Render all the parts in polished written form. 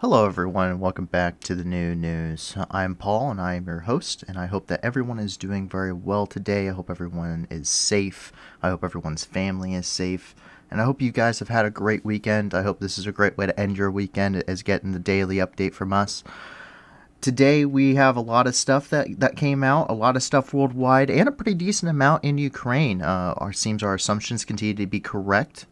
Hello everyone and welcome back to the new news. I'm Paul and I am your host, and I hope that everyone is doing very well today. I hope everyone is safe. I hope everyone's family is safe. And I hope you guys have had a great weekend. I hope this is a great way to end your weekend, as getting the daily update from us. Today we have a lot of stuff that came out, a lot of stuff worldwide, and a pretty decent amount in Ukraine. Our assumptions continue to be correct.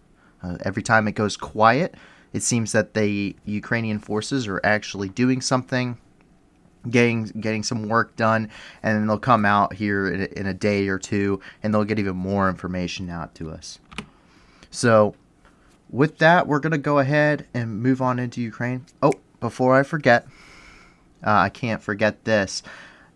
Every time it goes quiet, it seems that the Ukrainian forces are actually doing something, getting some work done, and then they'll come out here in a day or two, and they'll get even more information out to us. So, with that, we're going to go ahead and move on into Ukraine. Oh, before I forget, I can't forget this.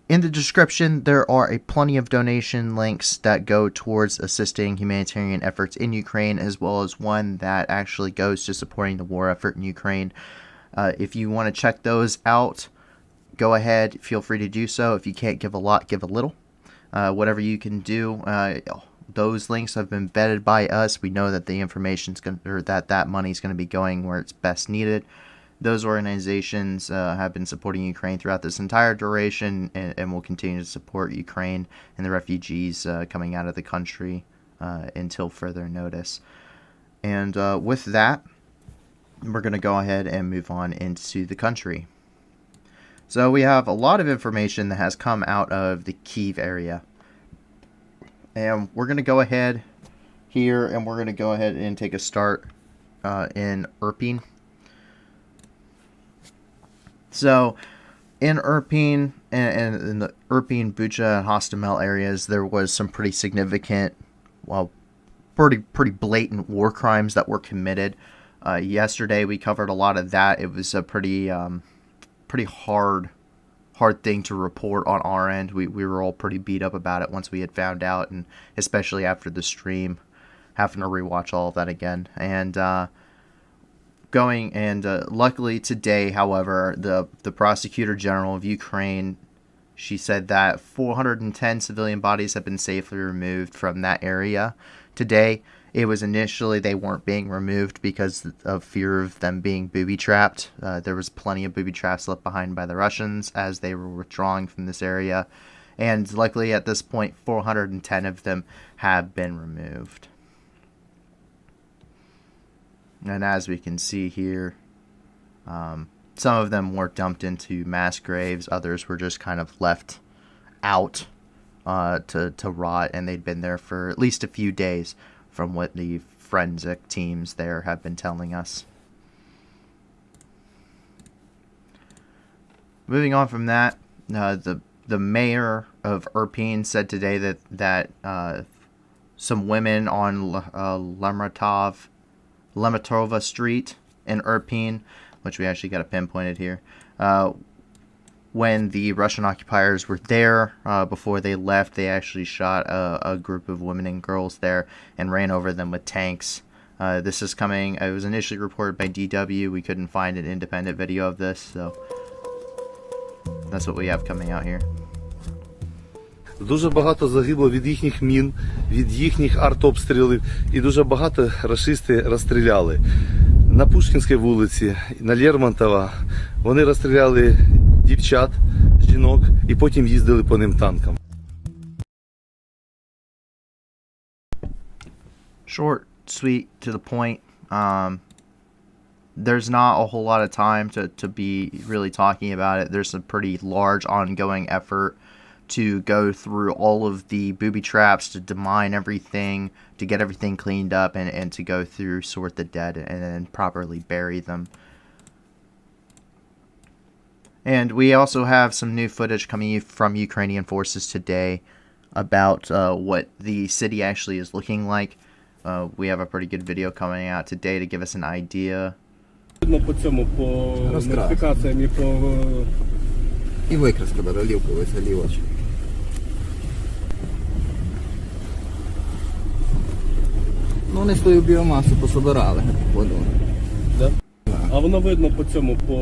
In the description, there are plenty of donation links that go towards assisting humanitarian efforts in Ukraine, as well as one that actually goes to supporting the war effort in Ukraine. If you want to check those out, go ahead. Feel free to do so. If you can't give a lot, give a little. Whatever you can do. Those links have been vetted by us. We know that the information's going, or that money's going to be going where it's best needed. Those organizations have been supporting Ukraine throughout this entire duration, and will continue to support Ukraine and the refugees coming out of the country until further notice. And with that, we're going to go ahead and move on into the country. So we have a lot of information that has come out of the Kyiv area. And we're going to go ahead here, and we're going to go ahead and take a start in Irpin. So, in Irpin and in the Irpin, Bucha, and Hostomel areas, there was some pretty significant, well, pretty blatant war crimes that were committed. Yesterday, we covered a lot of that. It was a pretty hard thing to report on our end. We were all pretty beat up about it once we had found out, and especially after the stream, having to rewatch all of that again. And luckily today, however, the Prosecutor General of Ukraine, she said that 410 civilian bodies have been safely removed from that area today. It was initially they weren't being removed because of fear of them being booby-trapped. There was plenty of booby traps left behind by the Russians as they were withdrawing from this area. And luckily at this point, 410 of them have been removed. And as we can see here, some of them were dumped into mass graves. Others were just kind of left out to rot, and they'd been there for at least a few days from what the forensic teams there have been telling us. Moving on from that, the mayor of Irpin said today that some women on Lematova Street in Irpin, which we actually got it pinpointed here, when the Russian occupiers were there, before they left, they actually shot a group of women and girls there and ran over them with tanks. This is coming, it was initially reported by DW. We couldn't find an independent video of this, so that's what we have coming out here. Дуже багато загибло від їхніх мін, від їхніх артобстрілів, і дуже багато рашисти розстріляли. На Пушкінській вулиці, на Лермонтова, вони розстріляли дівчат, жінок, і потім їздили по ним танкам. Short, sweet, to the point. There's not a whole lot of time to be really talking about it. There's a pretty large ongoing effort to go through all of the booby traps, to demine everything, to get everything cleaned up, and to go through, sort the dead, and then properly bury them. And we also have some new footage coming from Ukrainian forces today about what the city actually is looking like. We have a pretty good video coming out today to give us an idea. І викраска, доролівка, веселівач. Ну, вони свою біомасу пособирали воду. Да? А воно видно по цьому, по...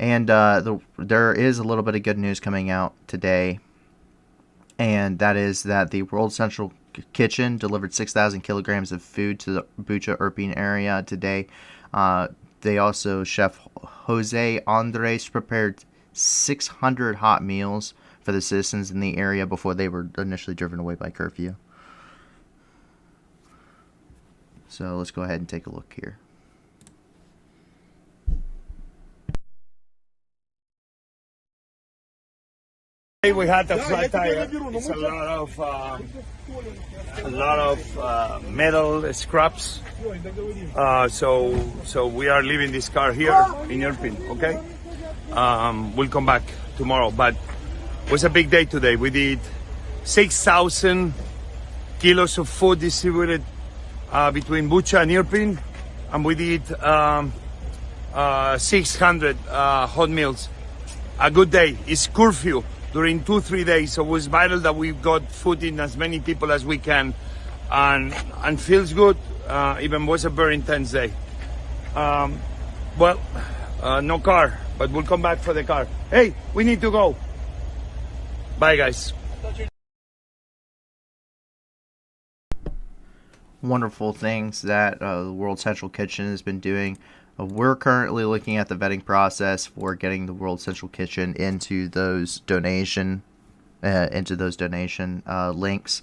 And there is a little bit of good news coming out today, and that is that the World Central Kitchen delivered 6,000 kilograms of food to the Bucha Irpin area today. They also, Chef Jose Andres prepared 600 hot meals for the citizens in the area before they were initially driven away by curfew. So let's go ahead and take a look here. We had a flat tire. It's a lot of metal scraps. So we are leaving this car here in Irpin. Okay, we'll come back tomorrow. But it was a big day today. We did 6,000 kilos of food distributed between Bucha and Irpin, and we did 600 hot meals. A good day. It's curfew during 2-3 days, so it was vital that we got food in as many people as we can, and feels good. Even was a very intense day. No car, but we'll come back for the car. Hey, we need to go. Bye, guys. Wonderful things that the World Central Kitchen has been doing. We're currently looking at the vetting process for getting the World Central Kitchen into those donation links.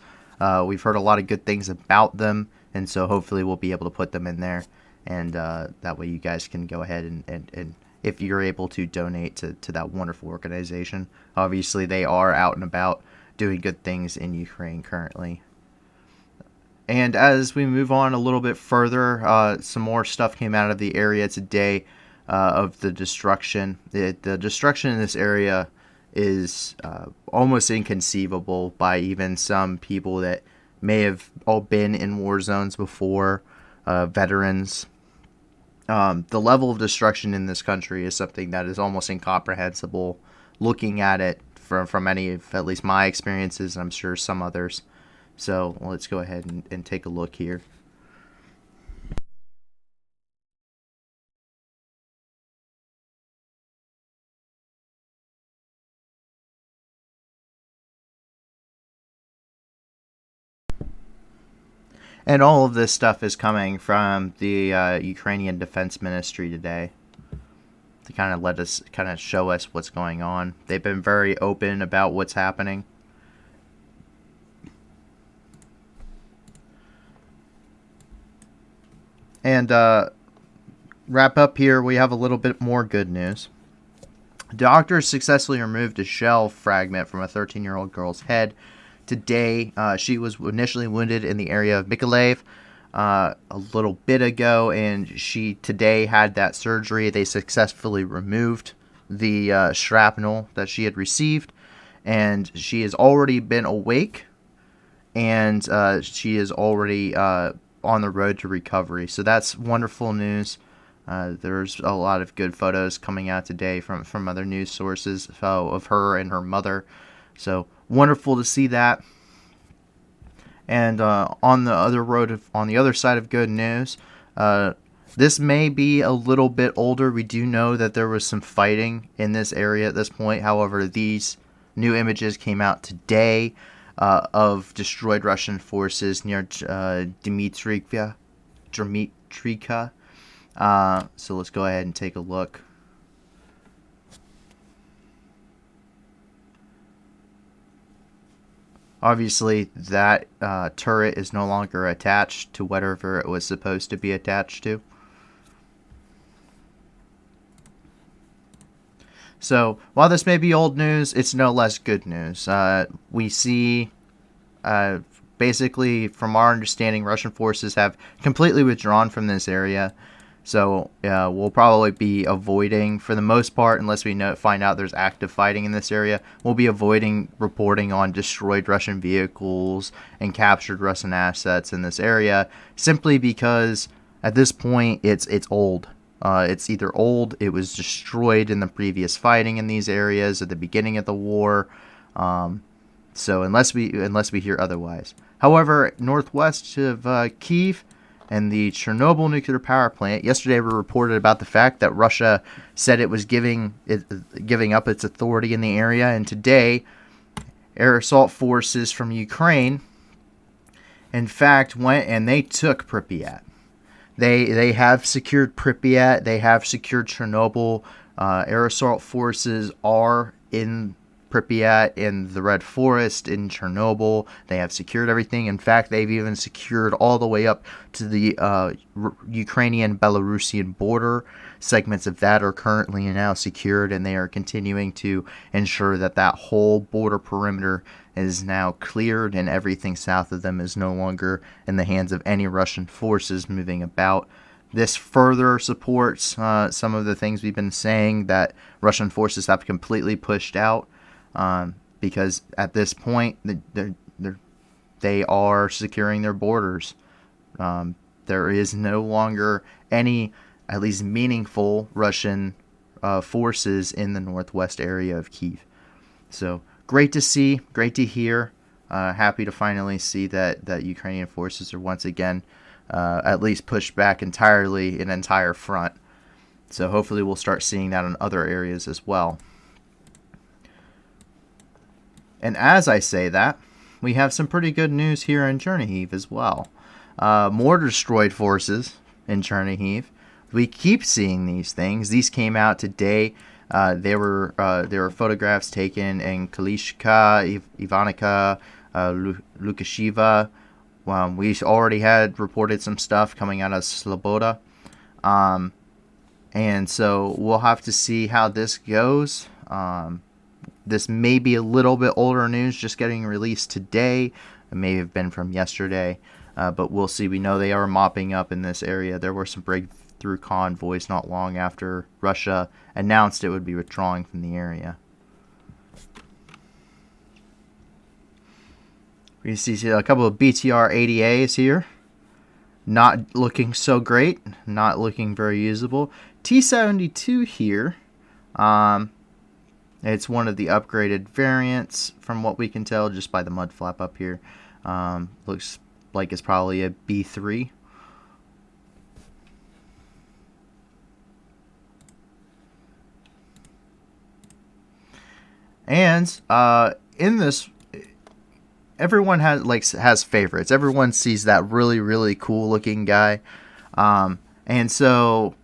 We've heard a lot of good things about them, and so hopefully we'll be able to put them in there, and that way you guys can go ahead and if you're able to donate to that wonderful organization. Obviously they are out and about doing good things in Ukraine currently. And as we move on a little bit further, some more stuff came out of the area today of the destruction. The destruction in this area is almost inconceivable by even some people that may have all been in war zones before, veterans. The level of destruction in this country is something that is almost incomprehensible looking at it from any of at least my experiences, and I'm sure some others. So let's go ahead and take a look here. And all of this stuff is coming from the Ukrainian Defense Ministry today to kind of show us what's going on. They've been very open about what's happening. And wrap up here, we have a little bit more good news. Doctors successfully removed a shell fragment from a 13-year-old girl's head. Today, she was initially wounded in the area of Mykolaiv a little bit ago, and she today had that surgery. They successfully removed the shrapnel that she had received, and she has already been awake, and she is already on the road to recovery. So that's wonderful news. There's a lot of good photos coming out today from other news sources of her and her mother. So wonderful to see that. And on the other side of good news, this may be a little bit older. We do know that there was some fighting in this area at this point. However, these new images came out today of destroyed Russian forces near Dmitrivka. So let's go ahead and take a look. Obviously, that turret is no longer attached to whatever it was supposed to be attached to. So, while this may be old news, it's no less good news. We see, basically, from our understanding, Russian forces have completely withdrawn from this area. So, we'll probably be avoiding, for the most part, unless we find out there's active fighting in this area, we'll be avoiding reporting on destroyed Russian vehicles and captured Russian assets in this area, simply because, at this point, it's old. It's either old, it was destroyed in the previous fighting in these areas at the beginning of the war. So unless we hear otherwise. However, northwest of Kyiv, and the Chernobyl nuclear power plant. Yesterday we reported about the fact that Russia said it was giving up its authority in the area, and today air assault forces from Ukraine, in fact, went and they took Pripyat. They have secured Pripyat. They have secured Chernobyl. Air assault forces are in Pripyat, in the Red Forest, in Chernobyl. They have secured everything. In fact, they've even secured all the way up to the Ukrainian-Belarusian border. Segments of that are currently now secured, and they are continuing to ensure that that whole border perimeter is now cleared, and everything south of them is no longer in the hands of any Russian forces moving about. This further supports some of the things we've been saying that Russian forces have completely pushed out, because at this point they are securing their borders. There is no longer any, at least meaningful, Russian forces in the northwest area of Kyiv. So great to see, great to hear. Happy to finally see that Ukrainian forces are once again at least pushed back entirely an entire front. So hopefully we'll start seeing that in other areas as well. And as I say that, we have some pretty good news here in Chernihiv as well. More destroyed forces in Chernihiv. We keep seeing these things. These came out today. There were photographs taken in Kalishka, Ivanica, Lukashiva. We already had reported some stuff coming out of Sloboda. And so we'll have to see how this goes. This may be a little bit older news, just getting released today. It may have been from yesterday, but we'll see. We know they are mopping up in this area. There were some breakthrough convoys not long after Russia announced it would be withdrawing from the area. We see a couple of BTR 80As here. Not looking so great. Not looking very usable. T-72 here. It's one of the upgraded variants from what we can tell just by the mud flap up here. Looks like it's probably a B3. And in this, everyone has favorites. Everyone sees that really cool looking guy. And so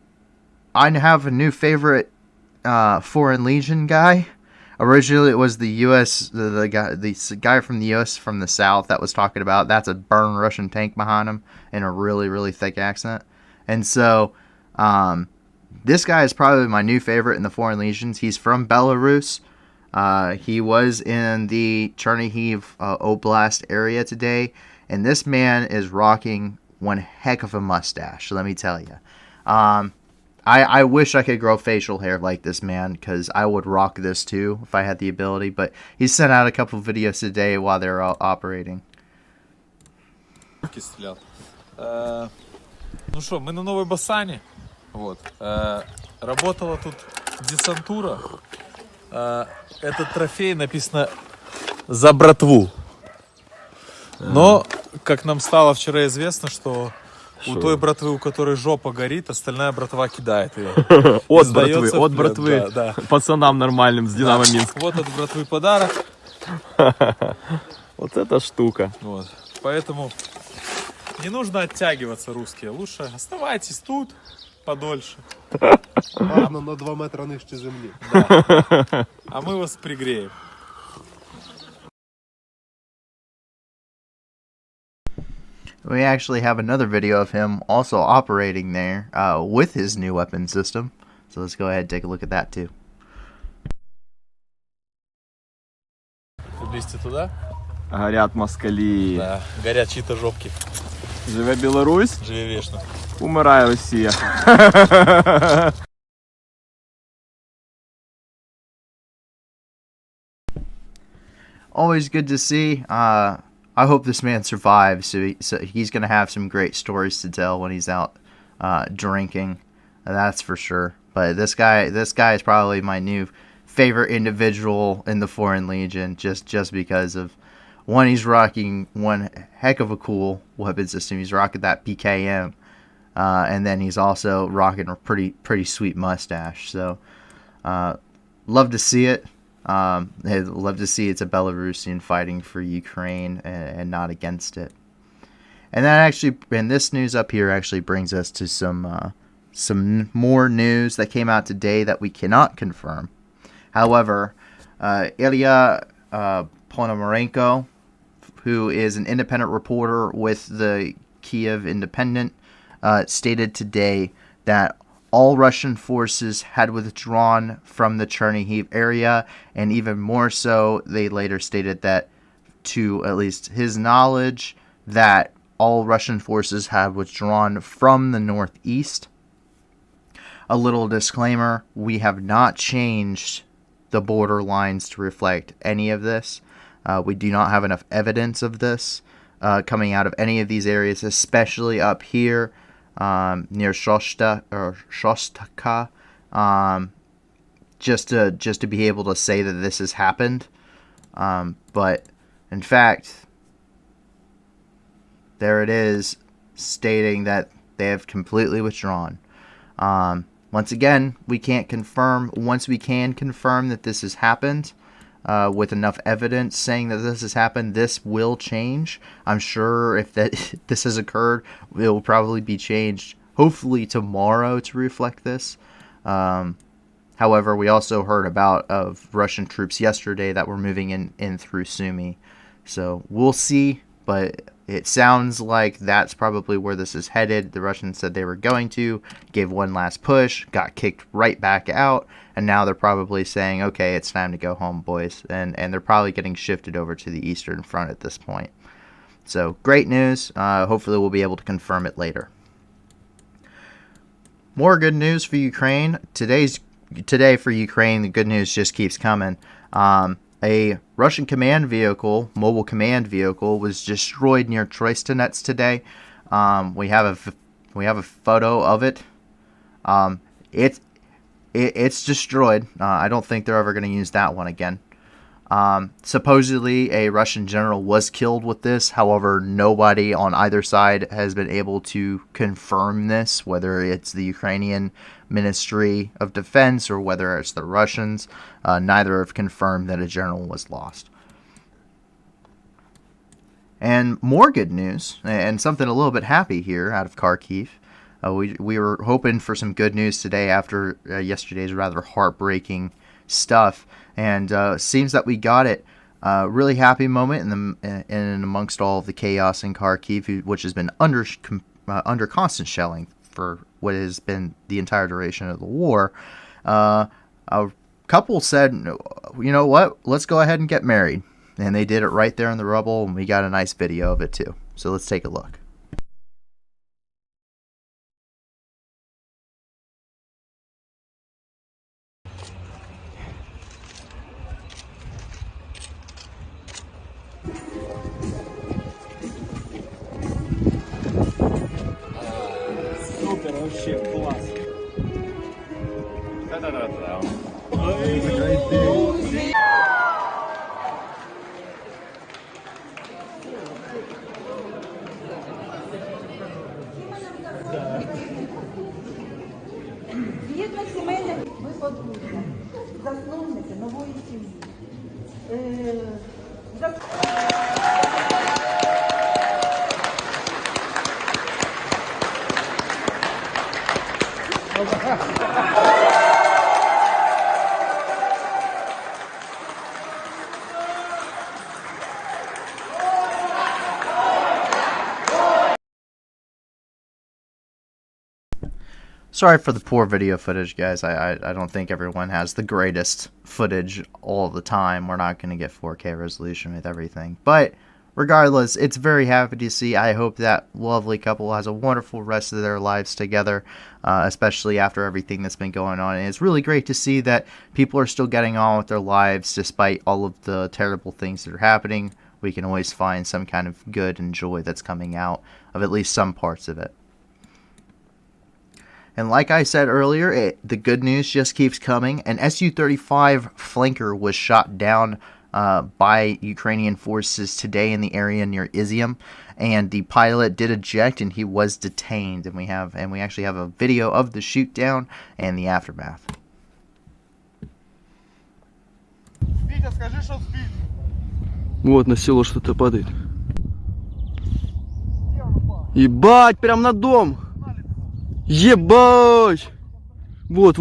I have a new favorite Foreign Legion guy. Originally it was the US, the guy from the US from the south that was talking about. That's a burn Russian tank behind him in a really thick accent. And so this guy is probably my new favorite in the Foreign Legions. He's from Belarus. He was in the Chernihiv Oblast area today, and this man is rocking one heck of a mustache, let me tell you. I wish I could grow facial hair like this man, because I would rock this too if I had the ability, but he sent out a couple of videos today while they were operating. Ну что, мы на Новой Басане. Вот. Работала тут десантура. Этот трофей написано «За братву». Но, как нам стало вчера известно, что у той братвы, у которой жопа горит, остальная братва кидает ее. От братвы, да. Пацанам нормальным с Динамо Минск. Вот от братвы подарок. Вот эта штука. Вот. Поэтому не нужно оттягиваться, русские. Лучше оставайтесь тут подольше. Гарно на 2 метри нижче землі. Да. А мы вас пригреем. We actually have another video of him also operating there with his new weapon system. So let's go ahead and take a look at that too. Вместе туда? Горят москалі. Да. Горят чьи-то жопки. Живе Білорусь, Живи вечно. умирає Росія. Always good to see. I hope this man survives. So he's going to have some great stories to tell when he's out drinking. That's for sure. But this guy is probably my new favorite individual in the Foreign Legion, just because of one, he's rocking one heck of a cool weapon system. He's rocking that PKM, and then he's also rocking a pretty sweet mustache. So, love to see it. I'd love to see it's a Belarusian fighting for Ukraine and not against it. And that actually, and this news up here actually brings us to some more news that came out today that we cannot confirm. However, Ilya Ponomarenko, who is an independent reporter with the Kiev Independent, stated today that all Russian forces had withdrawn from the Chernihiv area, and even more so, they later stated that, to at least his knowledge, that all Russian forces had withdrawn from the northeast. A little disclaimer, we have not changed the border lines to reflect any of this. We do not have enough evidence of this coming out of any of these areas, especially up here near Shostka, just to be able to say that this has happened. But in fact, there it is, stating that they have completely withdrawn. Once again, we can't confirm. Once we can confirm that this has happened, with enough evidence saying that this has happened, this will change. I'm sure if this has occurred, it will probably be changed, hopefully tomorrow, to reflect this. However, we also heard of Russian troops yesterday that were moving in through Sumy. So we'll see, but it sounds like that's probably where this is headed. The Russians said they were going to, gave one last push, got kicked right back out, and now they're probably saying, okay, it's time to go home, boys. And they're probably getting shifted over to the Eastern Front at this point. So, great news. Hopefully we'll be able to confirm it later. More good news for Ukraine. Today for Ukraine, the good news just keeps coming. A Russian command vehicle, mobile command vehicle, was destroyed near Troistinets today. We have a photo of it. It's destroyed. I don't think they're ever going to use that one again. Supposedly, a Russian general was killed with this. However, nobody on either side has been able to confirm this, whether it's the Ukrainian Ministry of Defense or whether it's the Russians. Neither have confirmed that a general was lost. And more good news, and something a little bit happy here out of Kharkiv. We were hoping for some good news today after yesterday's rather heartbreaking stuff, and seems that we got it. Really happy moment in amongst all of the chaos in Kharkiv, which has been under constant shelling for what has been the entire duration of the war. A couple said, you know what, let's go ahead and get married. And they did it right there in the rubble, and we got a nice video of it too. So let's take a look. Супер, вообще класс. Згідно сімейних ми подружжя, засновники нової сім'ї. Sorry for the poor video footage, guys. I don't think everyone has the greatest footage all the time. We're not going to get 4K resolution with everything. But regardless, it's very happy to see. I hope that lovely couple has a wonderful rest of their lives together, especially after everything that's been going on. And it's really great to see that people are still getting on with their lives despite all of the terrible things that are happening. We can always find some kind of good and joy that's coming out of at least some parts of it. And like I said earlier, the good news just keeps coming. An Su-35 flanker was shot down by Ukrainian forces today in the area near Izium, and the pilot did eject and he was detained. And we actually have a video of the shoot down and the aftermath. Вот на село что-то падает. Ебать, прям на дом. Ебать. Вот.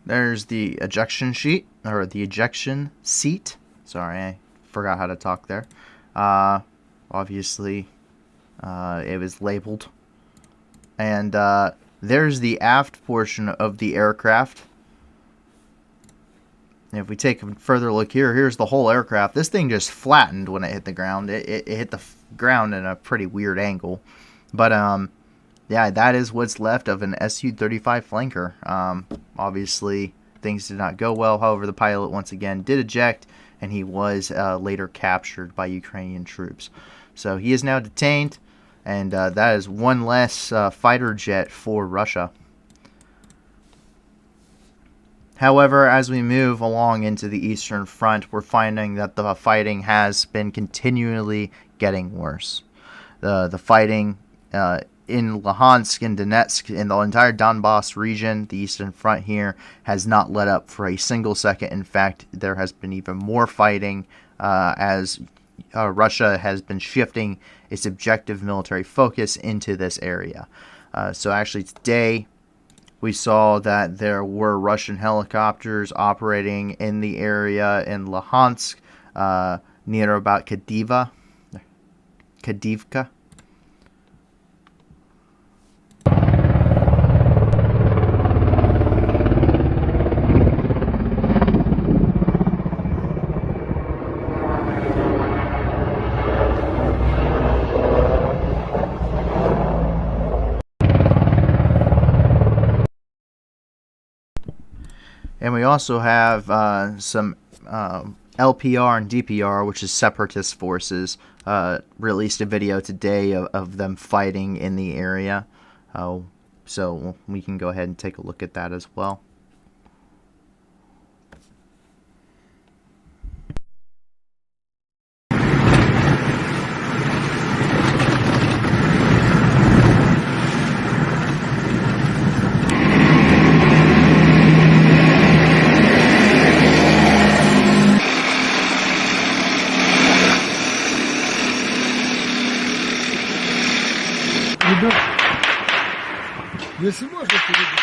There's the ejection sheet, or the ejection seat. Sorry, I forgot how to talk there. Obviously, it was labeled. And there's the aft portion of the aircraft. And if we take a further look here, here's the whole aircraft. This thing just flattened when it hit the ground. It hit the ground in a pretty weird angle. But, yeah, that is what's left of an Su-35 flanker. Obviously, things did not go well. However, the pilot once again did eject, and he was later captured by Ukrainian troops. So he is now detained, and that is one less fighter jet for Russia. However, as we move along into the Eastern Front, we're finding that the fighting has been continually getting worse. The fighting in Luhansk and Donetsk, in the entire Donbass region, the Eastern Front here, has not let up for a single second. In fact, there has been even more fighting as Russia has been shifting its objective military focus into this area. So actually today, we saw that there were Russian helicopters operating in the area in Luhansk, near about Kadivka. And we also have some LPR and DPR, which is separatist forces, released a video today of them fighting in the area. So we can go ahead and take a look at that as well. Если можно, перейди,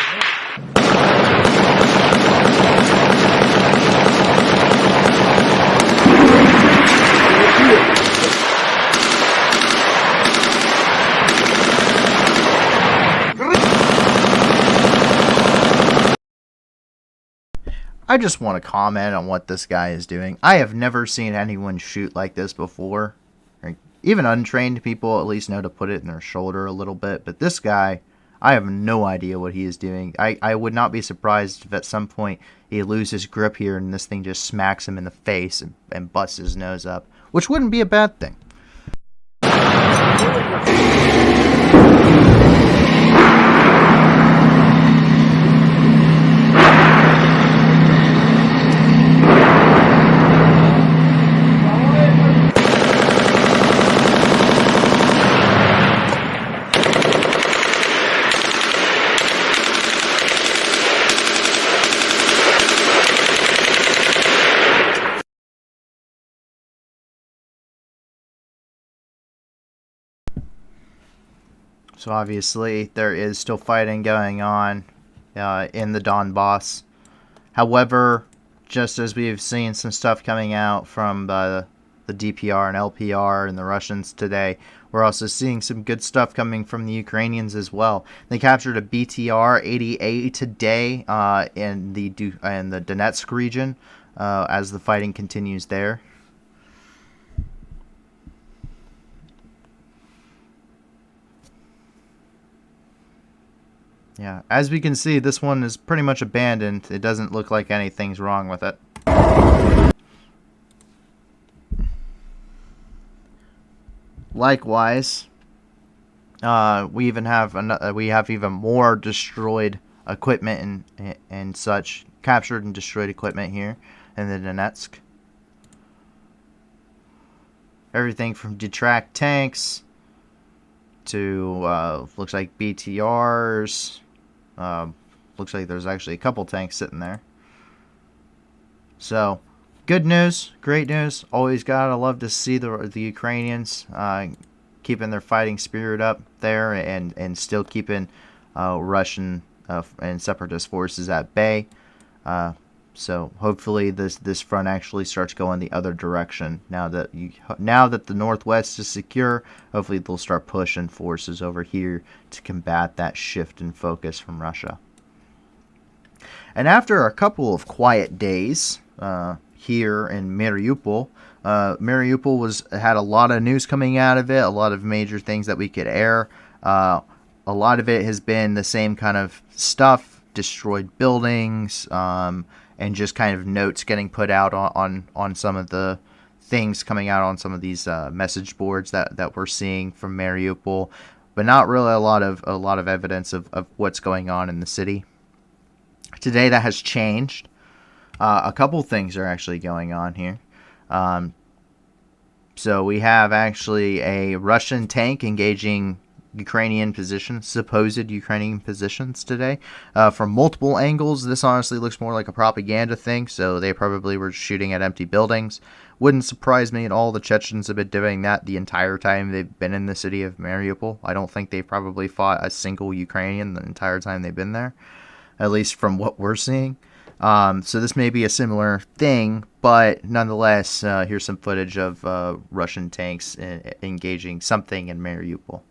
I just want to comment on what this guy is doing. I have never seen anyone shoot like this before. Even untrained people at least know to put it in their shoulder a little bit. But this guy, I have no idea what he is doing. I would not be surprised if at some point he loses grip here and this thing just smacks him in the face and busts his nose up. Which wouldn't be a bad thing. So obviously there is still fighting going on in the Donbass. However, just as we've seen some stuff coming out from the DPR and LPR and the Russians today, we're also seeing some good stuff coming from the Ukrainians as well. They captured a BTR-80A today in the Donetsk region as the fighting continues there. Yeah, as we can see, this one is pretty much abandoned. It doesn't look like anything's wrong with it. Likewise, We even have we have even more destroyed equipment and such, captured and destroyed equipment here in the Donetsk. Everything from detract tanks to looks like BTRs. Looks like there's actually a couple tanks sitting there. So, good news, great news. Always gotta love to see the Ukrainians keeping their fighting spirit up there and still keeping Russian and separatist forces at bay. So hopefully this front actually starts going the other direction. Now that the Northwest is secure, hopefully they'll start pushing forces over here to combat that shift in focus from Russia. And after a couple of quiet days here in Mariupol, Mariupol had a lot of news coming out of it, a lot of major things that we could air. A lot of it has been the same kind of stuff, destroyed buildings, and just kind of notes getting put out on some of the things coming out on some of these message boards that we're seeing from Mariupol, but not really a lot of evidence of what's going on in the city. Today that has changed. A couple things are actually going on here. So we have actually a Russian tank engaging Ukrainian positions, supposed Ukrainian positions today, from multiple angles. This honestly looks more like a propaganda thing, so they probably were shooting at empty buildings. Wouldn't surprise me at all. The Chechens have been doing that the entire time they've been in the city of Mariupol. I don't think they've probably fought a single Ukrainian the entire time they've been there, at least from what we're seeing. So this may be a similar thing, but nonetheless, here's some footage of Russian tanks engaging something in Mariupol.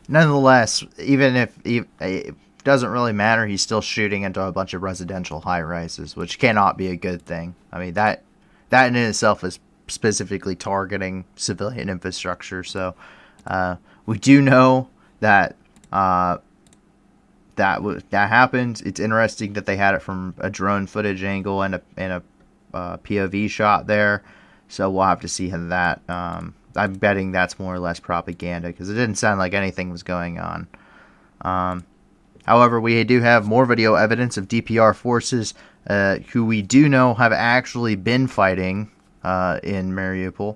Nonetheless, even if it doesn't really matter, he's still shooting into a bunch of residential high-rises, which cannot be a good thing. I mean, that in itself is specifically targeting civilian infrastructure. So we do know that that happened. It's interesting that they had it from a drone footage angle and a POV shot there. So we'll have to see how that. I'm betting that's more or less propaganda because it didn't sound like anything was going on. However, we do have more video evidence of DPR forces who we do know have actually been fighting in Mariupol.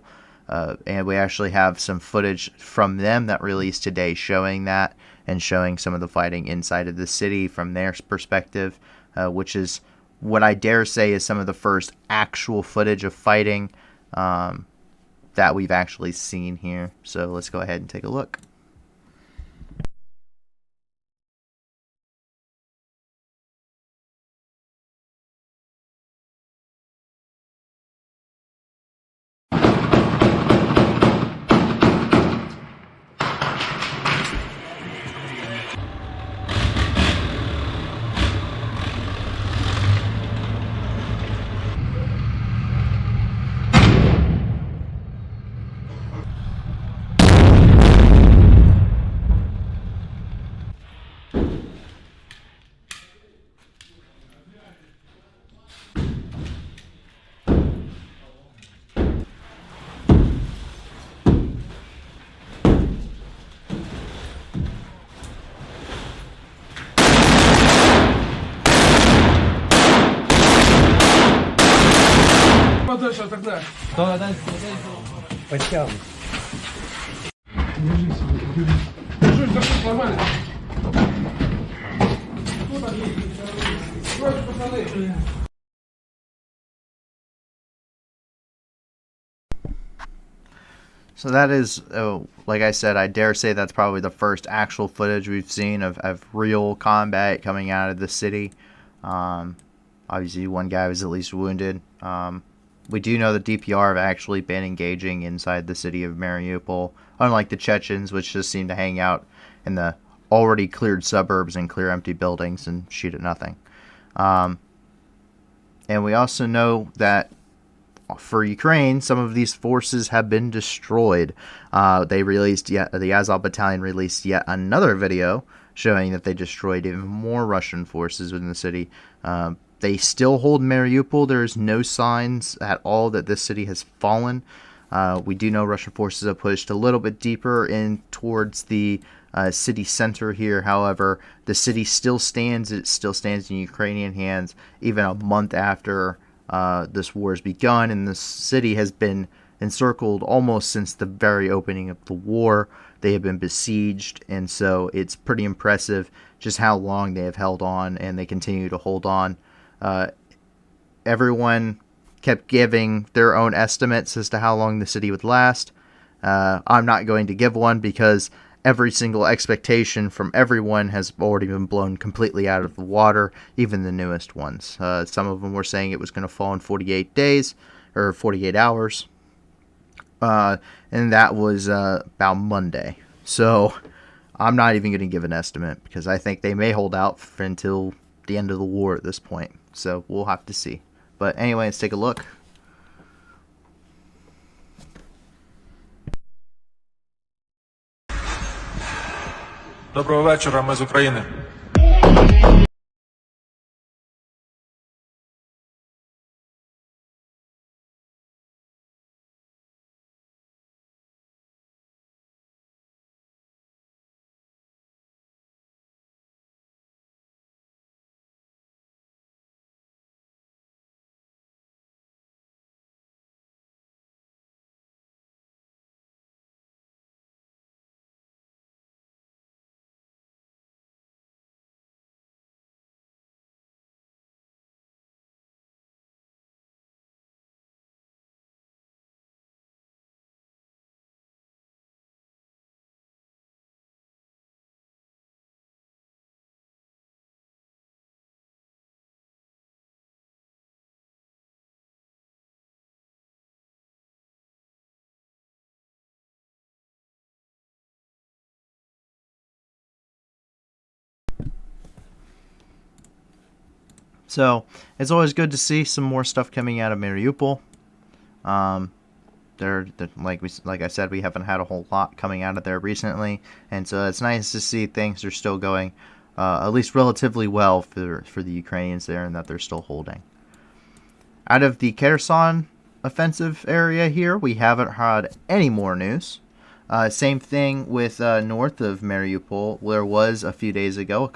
And we actually have some footage from them that released today showing that and showing some of the fighting inside of the city from their perspective, which is what I dare say is some of the first actual footage of fighting that we've actually seen here. So let's go ahead and take a look. Дальше тогда. Да, дальше. Потягу. Держись, держись. Держись, нормально. Короче, пацаны. So that is, like I said, I dare say that's probably the first actual footage we've seen of real combat coming out of the city. Obviously, one guy was at least wounded. We do know the DPR have actually been engaging inside the city of Mariupol, unlike the Chechens, which just seem to hang out in the already cleared suburbs and clear empty buildings and shoot at nothing. And we also know that for Ukraine, some of these forces have been destroyed. They released the Azov Battalion released yet another video showing that they destroyed even more Russian forces within the city. They still hold Mariupol. There is no signs at all that this city has fallen. We do know Russian forces have pushed a little bit deeper in towards the city center here. However, the city still stands. It still stands in Ukrainian hands, even a month after this war has begun, and the city has been encircled almost since the very opening of the war. They have been besieged, and so it's pretty impressive just how long they have held on, and they continue to hold on. Everyone kept giving their own estimates as to how long the city would last. I'm not going to give one because every single expectation from everyone has already been blown completely out of the water, even the newest ones. Some of them were saying it was going to fall in 48 days, or 48 hours, and that was about Monday. So I'm not even going to give an estimate, because I think they may hold out until the end of the war at this point. So we'll have to see. But anyway, let's take a look. Доброго вечора, ми з України. So it's always good to see some more stuff coming out of Mariupol. Like I said, we haven't had a whole lot coming out of there recently, and so it's nice to see things are still going at least relatively well for the Ukrainians there, and that they're still holding. Out of the Kherson offensive area here, we haven't had any more news. Same thing with north of Mariupol. There was a few days ago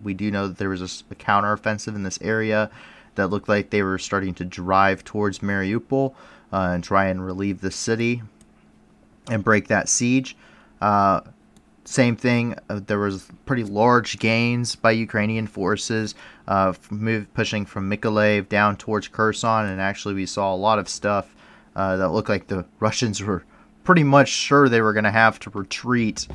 we do know that there was a counteroffensive in this area that looked like they were starting to drive towards Mariupol and try and relieve the city and break that siege. Same thing, there was pretty large gains by Ukrainian forces pushing from Mykolaiv down towards Kherson, and actually we saw a lot of stuff that looked like the Russians were pretty much sure they were going to have to retreat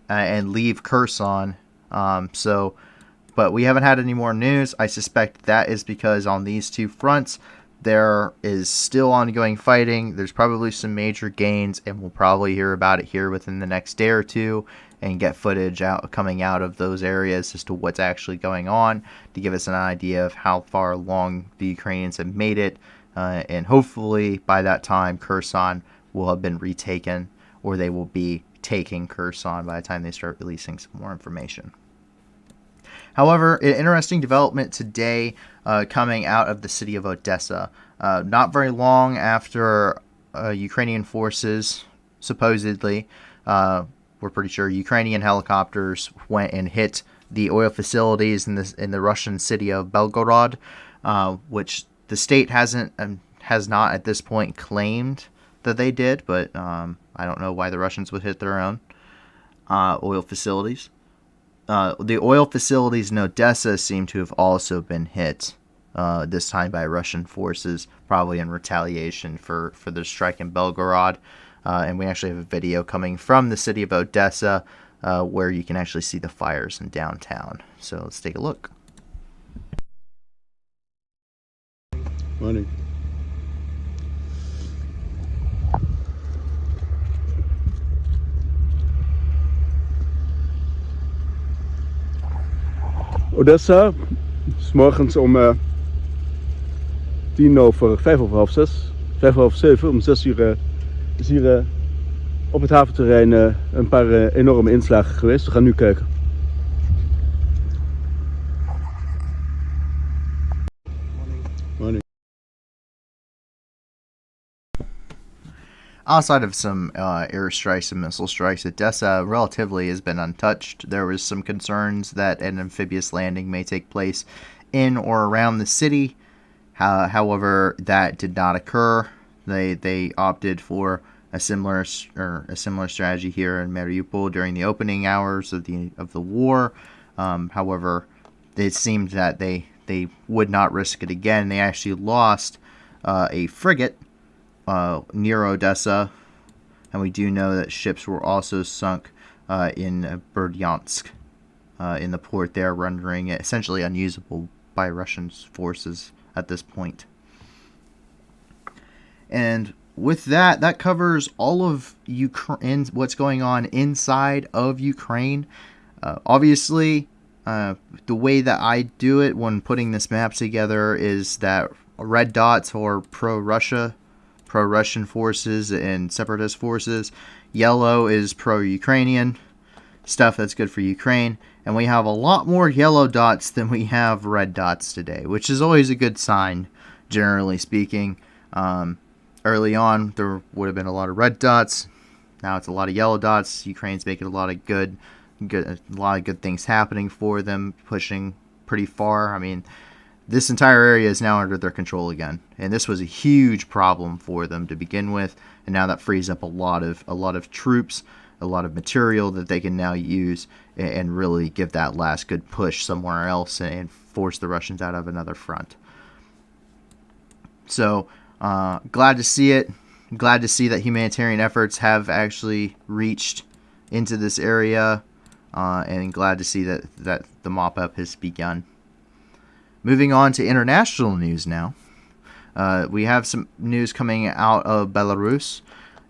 and leave Kherson. But we haven't had any more news. I suspect that is because on these two fronts, there is still ongoing fighting. There's probably some major gains, and we'll probably hear about it here within the next day or two and get footage coming out of those areas as to what's actually going on to give us an idea of how far along the Ukrainians have made it. And hopefully by that time, Kherson will have been retaken, or they will be taking Kherson by the time they start releasing some more information. However, an interesting development today coming out of the city of Odessa. Not very long after Ukrainian forces, supposedly, we're pretty sure Ukrainian helicopters went and hit the oil facilities in the Russian city of Belgorod, which the state has not at this point claimed that they did, but I don't know why the Russians would hit their own oil facilities. The oil facilities in Odessa seem to have also been hit, this time by Russian forces, probably in retaliation for their strike in Belgorod. and we actually have a video coming from the city of Odessa where you can actually see the fires in downtown. So let's take a look. Morning. Odessa, s morgens om 5:05, om 6 uur is hier op het haventerrein een paar enorme inslagen geweest. We gaan nu kijken. Morning. Outside of some airstrikes and missile strikes, Odessa relatively has been untouched. There was some concerns that an amphibious landing may take place in or around the city. However, that did not occur. They opted for a similar strategy here in Mariupol during the opening hours of the war. However, it seemed that they would not risk it again. They actually lost a frigate near Odessa, and we do know that ships were also sunk in Berdyansk, in the port there, rendering it essentially unusable by Russian forces at this point. And with that covers all of Ukraine, what's going on inside of Ukraine. Obviously, the way that I do it when putting this map together is that red dots are pro-Russian forces and separatist forces. Yellow is pro-Ukrainian stuff that's good for Ukraine. And we have a lot more yellow dots than we have red dots today, which is always a good sign, generally speaking. Early on, there would have been a lot of red dots. Now it's a lot of yellow dots. Ukraine's making a lot of good things happening for them, pushing pretty far. I mean, this entire area is now under their control again, and this was a huge problem for them to begin with. And now that frees up a lot of troops, a lot of material that they can now use and really give that last good push somewhere else and force the Russians out of another front. So glad to see it. Glad to see that humanitarian efforts have actually reached into this area, and glad to see that the mop-up has begun. Moving on to international news now. We have some news coming out of Belarus.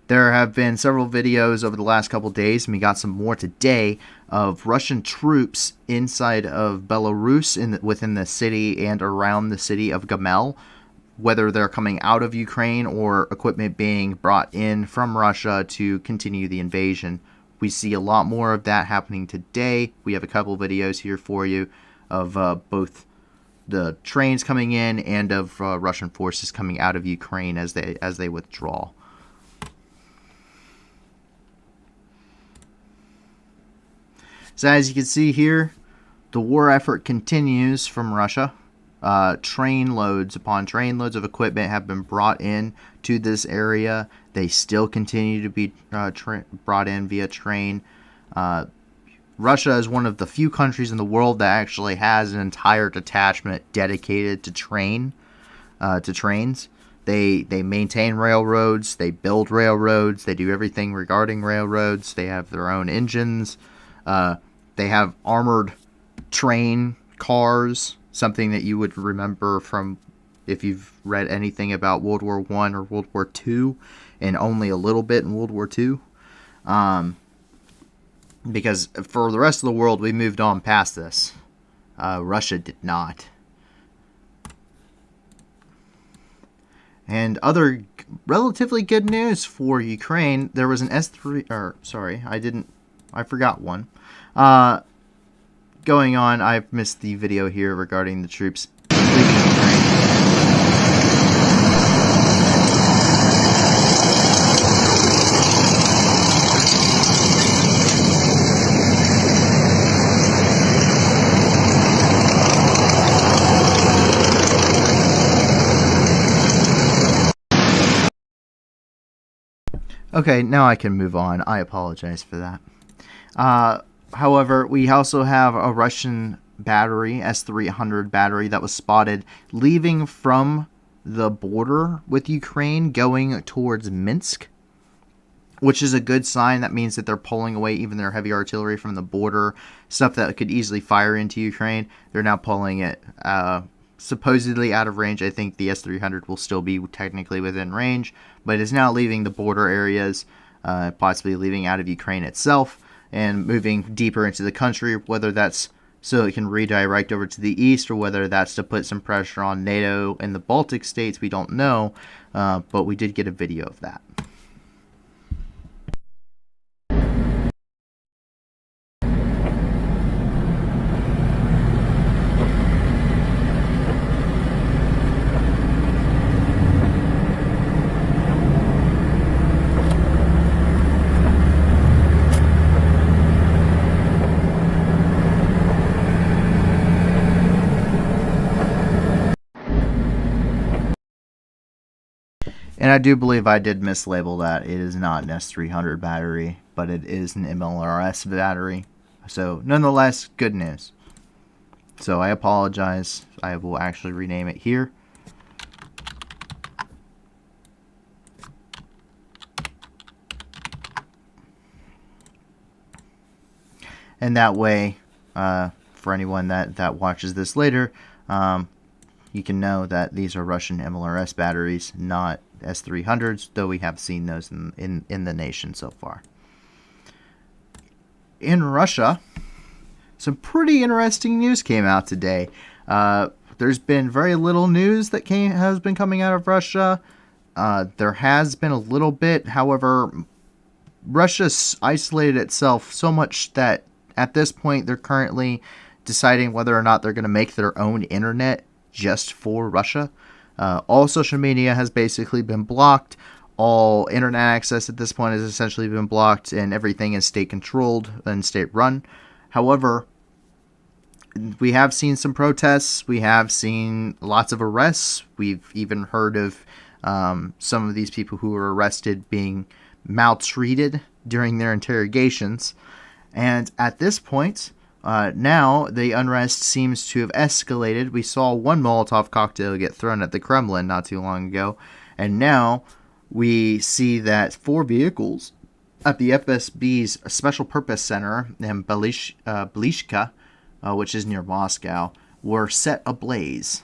There have been several videos over the last couple days, and we got some more today, of Russian troops inside of Belarus within the city and around the city of Gomel, whether they're coming out of Ukraine or equipment being brought in from Russia to continue the invasion. We see a lot more of that happening today. We have a couple videos here for you of both the trains coming in and of Russian forces coming out of Ukraine as they withdraw. So as you can see here, the war effort continues from Russia. Trainloads upon trainloads of equipment have been brought in to this area. They still continue to be brought in via train. Russia is one of the few countries in the world that actually has an entire detachment dedicated to trains. They maintain railroads, they build railroads, they do everything regarding railroads. They have their own engines. They have armored train cars, something that you would remember from if you've read anything about World War I or World War II, and only a little bit in World War II. Because for the rest of the world, we moved on past this. Russia did not. And other relatively good news for Ukraine, there was an I forgot one. Going on, I've missed the video here regarding the troops leaving Ukraine. Okay, now I can move on. I apologize for that. However, we also have a Russian battery, S-300 battery, that was spotted leaving from the border with Ukraine going towards Minsk. which is a good sign. That means that they're pulling away even their heavy artillery from the border, stuff that could easily fire into Ukraine. They're now pulling it supposedly out of range. I think the S-300 will still be technically within range, but is now leaving the border areas, possibly leaving out of Ukraine itself and moving deeper into the country, whether that's so it can redirect over to the east or whether that's to put some pressure on NATO and the Baltic states. We don't know, but we did get a video of that. And I do believe I did mislabel that. It is not an S300 battery, but it is an MLRS battery. So, nonetheless, good news. So, I apologize. I will actually rename it here. And that way, for anyone that watches this later, you can know that these are Russian MLRS batteries, not S300s, though we have seen those in the nation so far. In Russia, some pretty interesting news came out today. There's been very little news that has been coming out of Russia. There has been a little bit, however, Russia's isolated itself so much that at this point they're currently deciding whether or not they're going to make their own internet just for Russia. All social media has basically been blocked. All internet access at this point has essentially been blocked, and everything is state controlled and state run. However, we have seen some protests. We have seen lots of arrests. We've even heard of some of these people who were arrested being maltreated during their interrogations. And at this point, now the unrest seems to have escalated. We saw one Molotov cocktail get thrown at the Kremlin not too long ago. And now we see that 4 vehicles at the FSB's Special Purpose Center in Belishka, which is near Moscow, were set ablaze.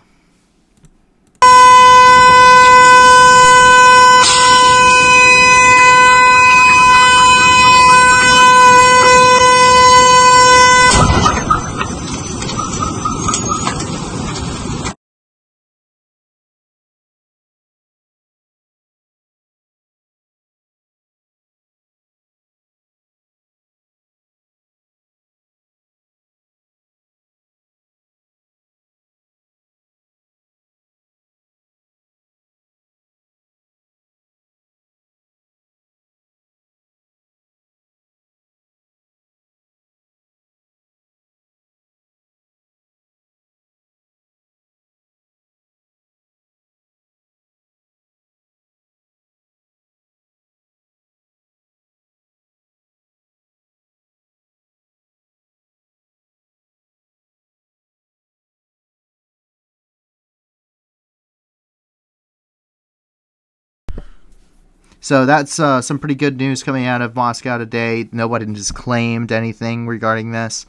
So that's some pretty good news coming out of Moscow today. Nobody has claimed anything regarding this.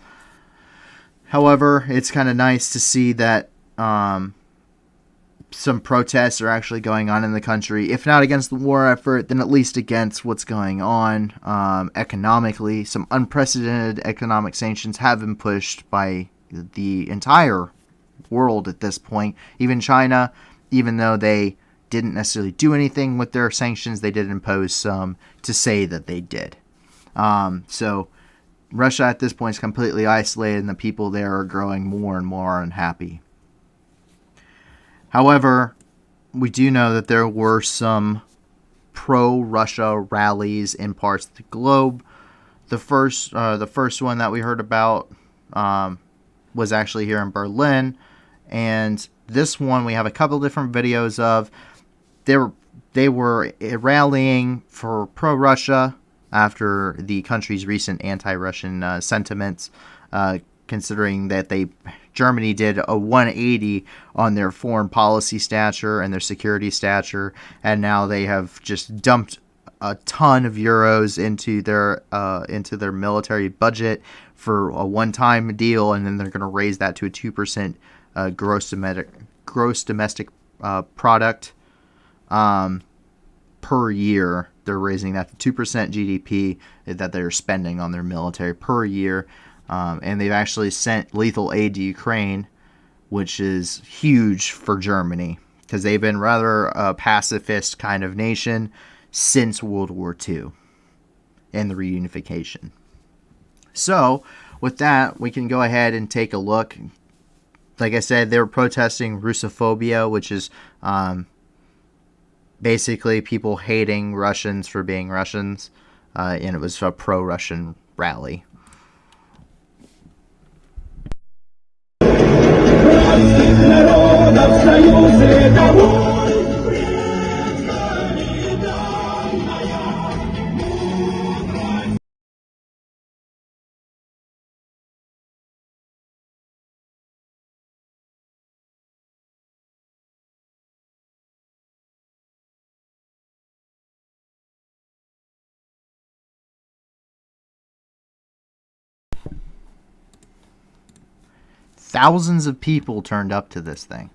However, it's kind of nice to see that some protests are actually going on in the country. If not against the war effort, then at least against what's going on economically. Some unprecedented economic sanctions have been pushed by the entire world at this point. Even China, even though they didn't necessarily do anything with their sanctions, they did impose some to say that they did. So Russia at this point is completely isolated, and the people there are growing more and more unhappy. However, we do know that there were some pro-Russia rallies in parts of the globe. The first one that we heard about was actually here in Berlin, and this one we have a couple different videos of. They were rallying for pro-Russia after the country's recent anti-Russian sentiments, considering that Germany did a 180 on their foreign policy stature and their security stature, and now they have just dumped a ton of euros into their military budget for a one-time deal, and then they're going to raise that to a 2% gross domestic product per year. They're raising that to 2% GDP that they're spending on their military per year, and they've actually sent lethal aid to Ukraine, which is huge for Germany because they've been rather a pacifist kind of nation since World War II and the reunification. So with that, we can go ahead and take a look. Like I said, they were protesting Russophobia, which is basically people hating Russians for being Russians, and it was a pro-Russian rally. Thousands of people turned up to this thing,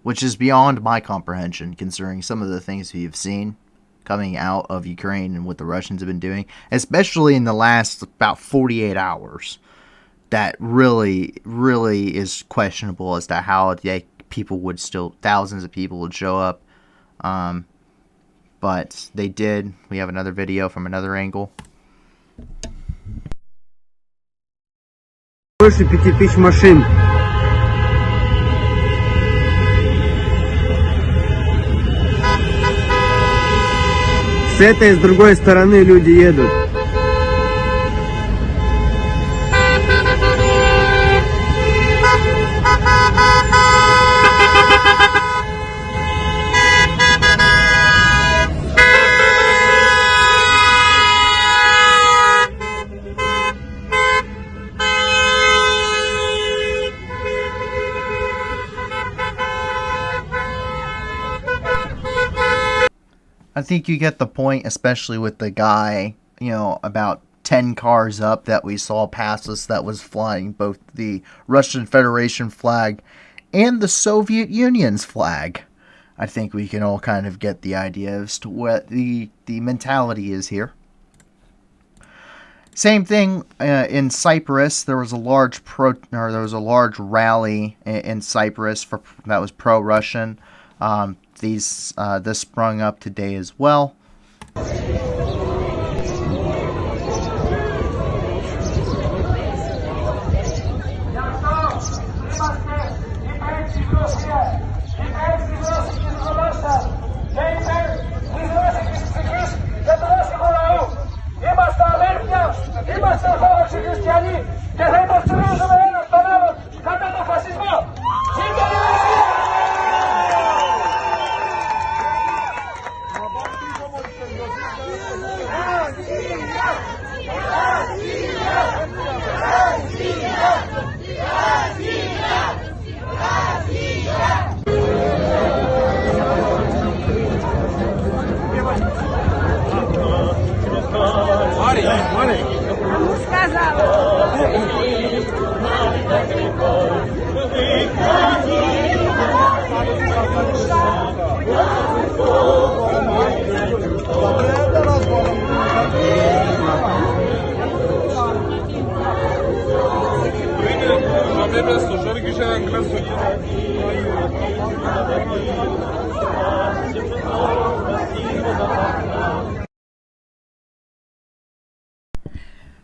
which is beyond my comprehension, considering some of the things we've seen coming out of Ukraine and what the Russians have been doing, especially in the last about 48 hours. That really, really is questionable as to how thousands of people would show up. But they did. We have another video from another angle. Больше 5000 машин. С этой и с другой стороны люди едут. I think you get the point, especially with the guy, about 10 cars up that we saw pass us that was flying both the Russian Federation flag and the Soviet Union's flag. I think we can all kind of get the idea as to what the mentality is here. Same thing in Cyprus. There was a large rally in Cyprus that was pro-Russian. This sprung up today as well.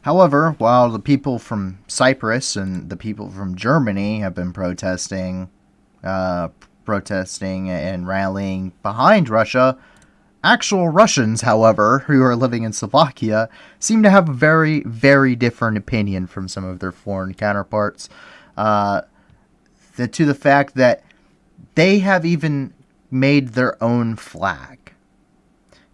However, while the people from Cyprus and the people from Germany have been protesting and rallying behind Russia, actual Russians, however, who are living in Slovakia, seem to have a very, very different opinion from some of their foreign counterparts. To the fact that they have even made their own flag.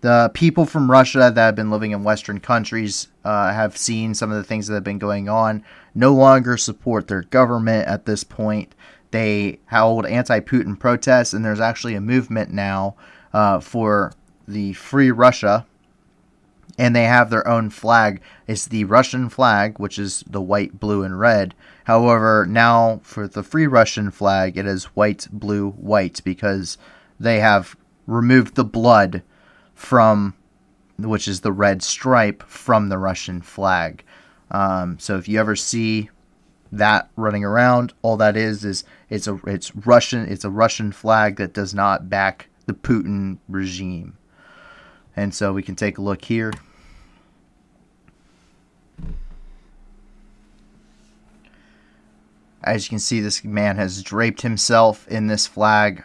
The people from Russia that have been living in Western countries have seen some of the things that have been going on, no longer support their government at this point. They held anti-Putin protests, and there's actually a movement now for the Free Russia, and they have their own flag. It's the Russian flag, which is the white, blue, and red. However, now for the Free Russian flag, it is white, blue, white, because they have removed the blood from, which is the red stripe, from the Russian flag. So if you ever see that running around, all that is it's a Russian flag that does not back the Putin regime. And so we can take a look here. As you can see, this man has draped himself in this flag.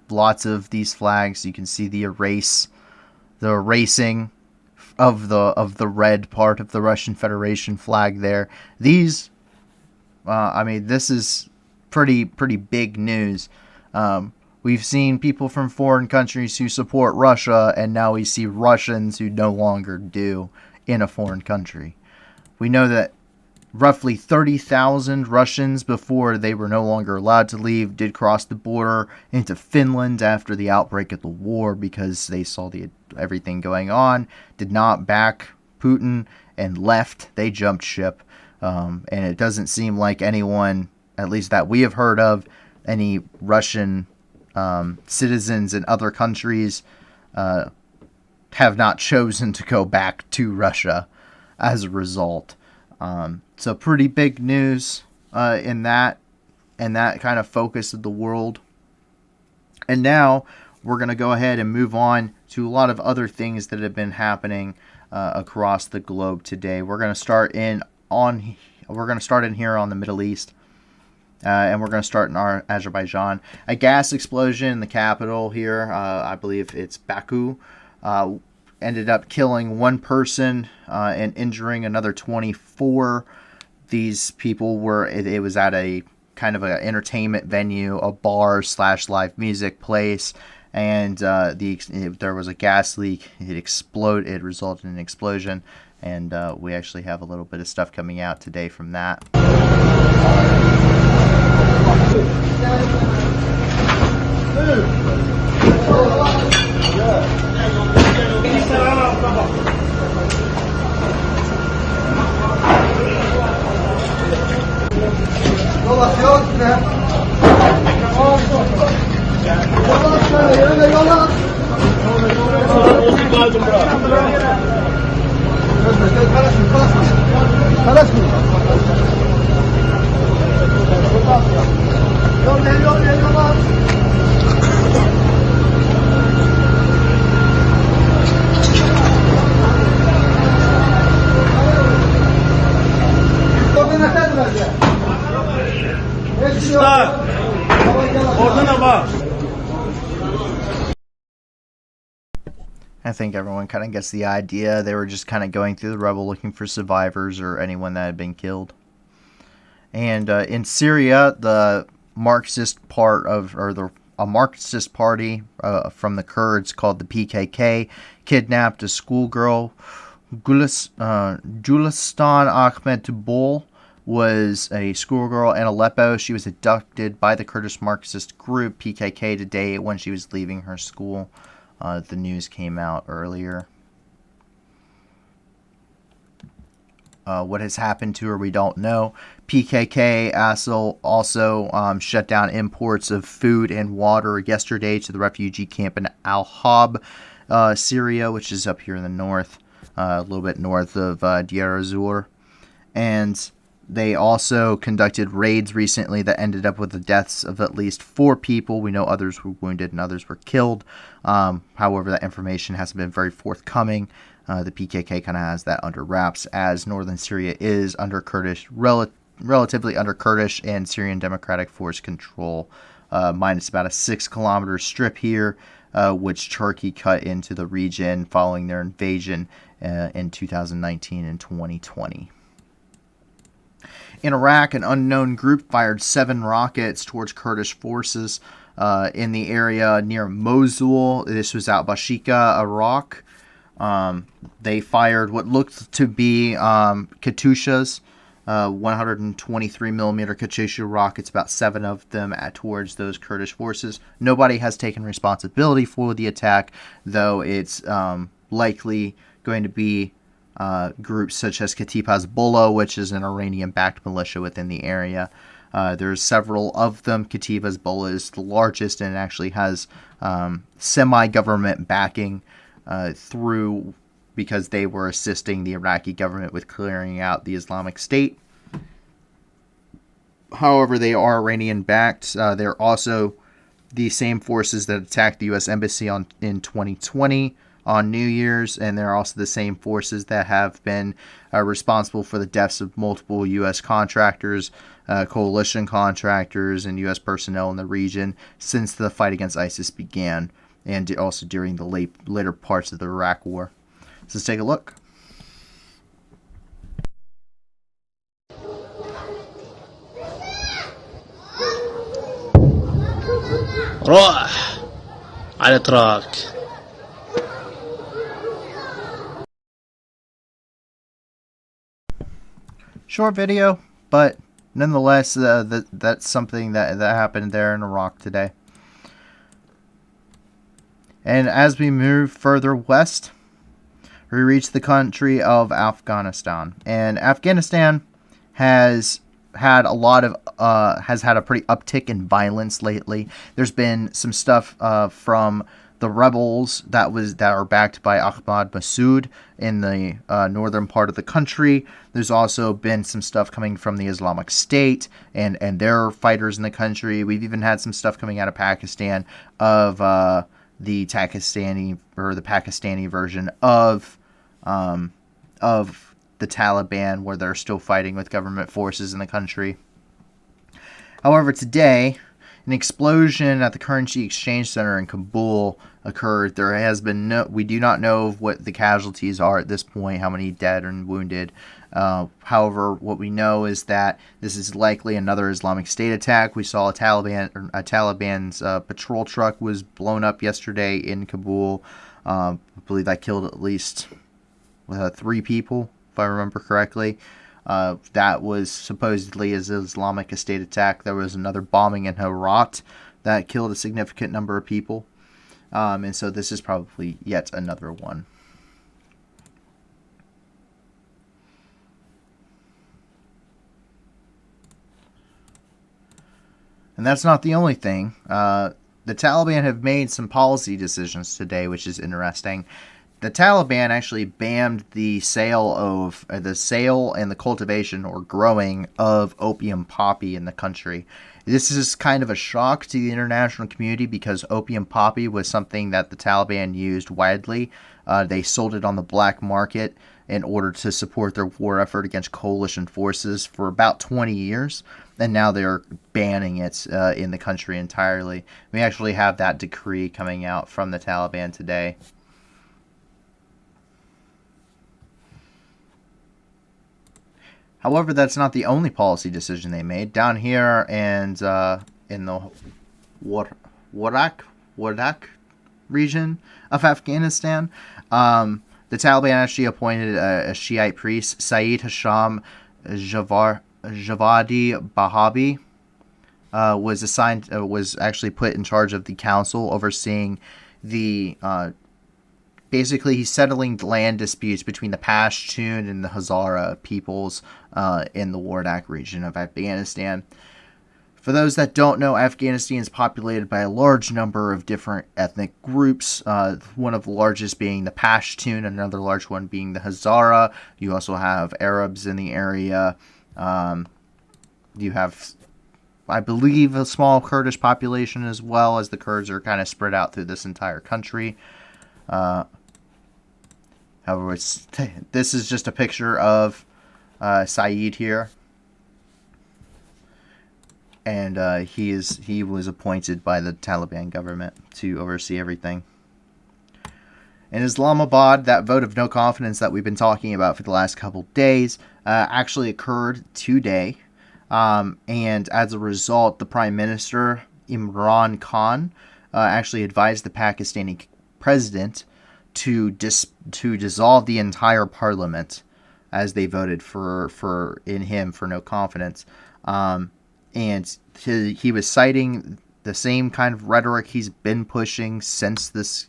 Lots of these flags. You can see the erasing of the red part of the Russian Federation flag there. These, I mean, this is pretty big news. We've seen people from foreign countries who support Russia, and now we see Russians who no longer do in a foreign country. We know that roughly 30,000 Russians, before they were no longer allowed to leave, did cross the border into Finland after the outbreak of the war, because they saw everything going on, did not back Putin, and left. They jumped ship. And it doesn't seem like anyone, at least that we have heard of, any Russian citizens in other countries have not chosen to go back to Russia as a result. So pretty big news in that kind of focus of the world. And now we're going to go ahead and move on to a lot of other things that have been happening across the globe today. We're going to start in here on the Middle East. And we're going to start in Azerbaijan. A gas explosion in the capital here, I believe it's Baku, ended up killing one person and injuring another 24. These people it was at a kind of an entertainment venue, a bar / live music place, and there was a gas leak. It exploded. It resulted in an explosion, and we actually have a little bit of stuff coming out today from that. I think everyone kind of gets the idea. They were just kind of going through the rubble looking for survivors or anyone that had been killed. And in Syria, the Marxist part a Marxist party from the Kurds called the PKK kidnapped a schoolgirl. Julistan Ahmed Tubol was a schoolgirl in Aleppo. She was abducted by the Kurdish Marxist group PKK today when she was leaving her school. The news came out earlier. What has happened to her, we don't know. PKK also shut down imports of food and water yesterday to the refugee camp in Al-Hab, Syria, which is up here in the north, a little bit north of Deir ez-Zor. And they also conducted raids recently that ended up with the deaths of at least 4 people. We know others were wounded and others were killed. However, that information hasn't been very forthcoming. The PKK kind of has that under wraps, as northern Syria is under relatively under Kurdish and Syrian Democratic Force control, minus about a 6-kilometer strip here, which Turkey cut into the region following their invasion in 2019 and 2020. In Iraq, an unknown group fired 7 rockets towards Kurdish forces in the area near Mosul. This was out Bashika, Iraq. They fired what looked to be Katyushas 123 millimeter Katyusha rockets, about 7 of them towards those Kurdish forces. Nobody has taken responsibility for the attack, though it's likely going to be groups such as Kataib Hezbollah, which is an Iranian-backed militia within the area. There's several of them. Kataib Hezbollah is the largest and actually has semi-government backing through because they were assisting the Iraqi government with clearing out the Islamic State. However, they are Iranian-backed. They're also the same forces that attacked the U.S. Embassy in 2020 on New Year's, and they're also the same forces that have been responsible for the deaths of multiple U.S. contractors, coalition contractors, and U.S. personnel in the region since the fight against ISIS began, and also during the later parts of the Iraq War. So let's take a look. روح على التراك. Short video, but nonetheless, that's something that happened there in Iraq today. And as we move further west, we reach the country of Afghanistan. And Afghanistan has had a pretty uptick in violence lately. There's been some stuff from the rebels that are backed by Ahmad Massoud in the northern part of the country. There's also been some stuff coming from the Islamic State and their fighters in the country. We've even had some stuff coming out of Pakistan of the Pakistani version of the Taliban, where they're still fighting with government forces in the country. However, today, an explosion at the currency exchange center in Kabul occurred. There has been we do not know what the casualties are at this point, how many dead and wounded. However, what we know is that this is likely another Islamic State attack. We saw a Taliban's patrol truck was blown up yesterday in Kabul. I believe that killed at least 3 people, if I remember correctly. That was supposedly an Islamic State attack. There was another bombing in Herat that killed a significant number of people. And so this is probably yet another one. And that's not the only thing. The Taliban have made some policy decisions today, which is interesting. The Taliban actually banned the sale and the cultivation or growing of opium poppy in the country. This is kind of a shock to the international community because opium poppy was something that the Taliban used widely. They sold it on the black market in order to support their war effort against coalition forces for about 20 years. And now they're banning it in the country entirely. We actually have that decree coming out from the Taliban today. However, that's not the only policy decision they made. Down here and in the Wardak region of Afghanistan, the Taliban actually appointed a Shiite priest, Saeed Hasham Javadi Bahabi, was actually put in charge of the council overseeing the basically he's settling land disputes between the Pashtun and the Hazara peoples in the Wardak region of Afghanistan. For those that don't know, Afghanistan is populated by a large number of different ethnic groups, one of the largest being the Pashtun, another large one being the Hazara. You also have Arabs in the area. You have, I believe, a small Kurdish population as well, as the Kurds are kind of spread out through this entire country. However, this is just a picture of Saeed here. And he was appointed by the Taliban government to oversee everything. In Islamabad, that vote of no confidence that we've been talking about for the last couple days actually occurred today. And as a result, the Prime Minister, Imran Khan, actually advised the Pakistani president to dissolve the entire parliament as they voted for no confidence. And he was citing the same kind of rhetoric he's been pushing since this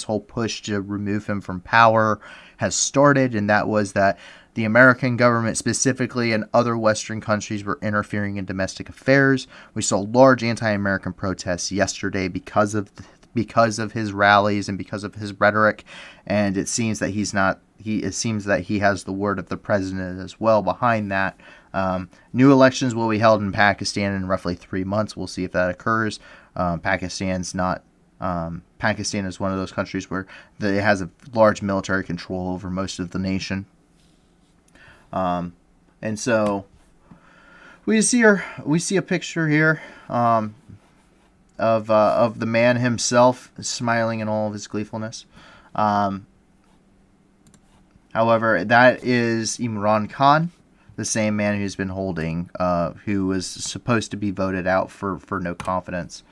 whole push to remove him from power has started, and that was that the American government specifically and other Western countries were interfering in domestic affairs. We saw large anti-American protests yesterday because of his rallies and because of his rhetoric, and it seems that he has the word of the president as well behind that. New elections will be held in Pakistan in roughly 3 months. We'll see if that occurs. Pakistan is one of those countries where it has a large military control over most of the nation. And so we see a picture here of the man himself smiling in all of his gleefulness. However, that is Imran Khan, the same man who's been holding, who was supposed to be voted out for no confidence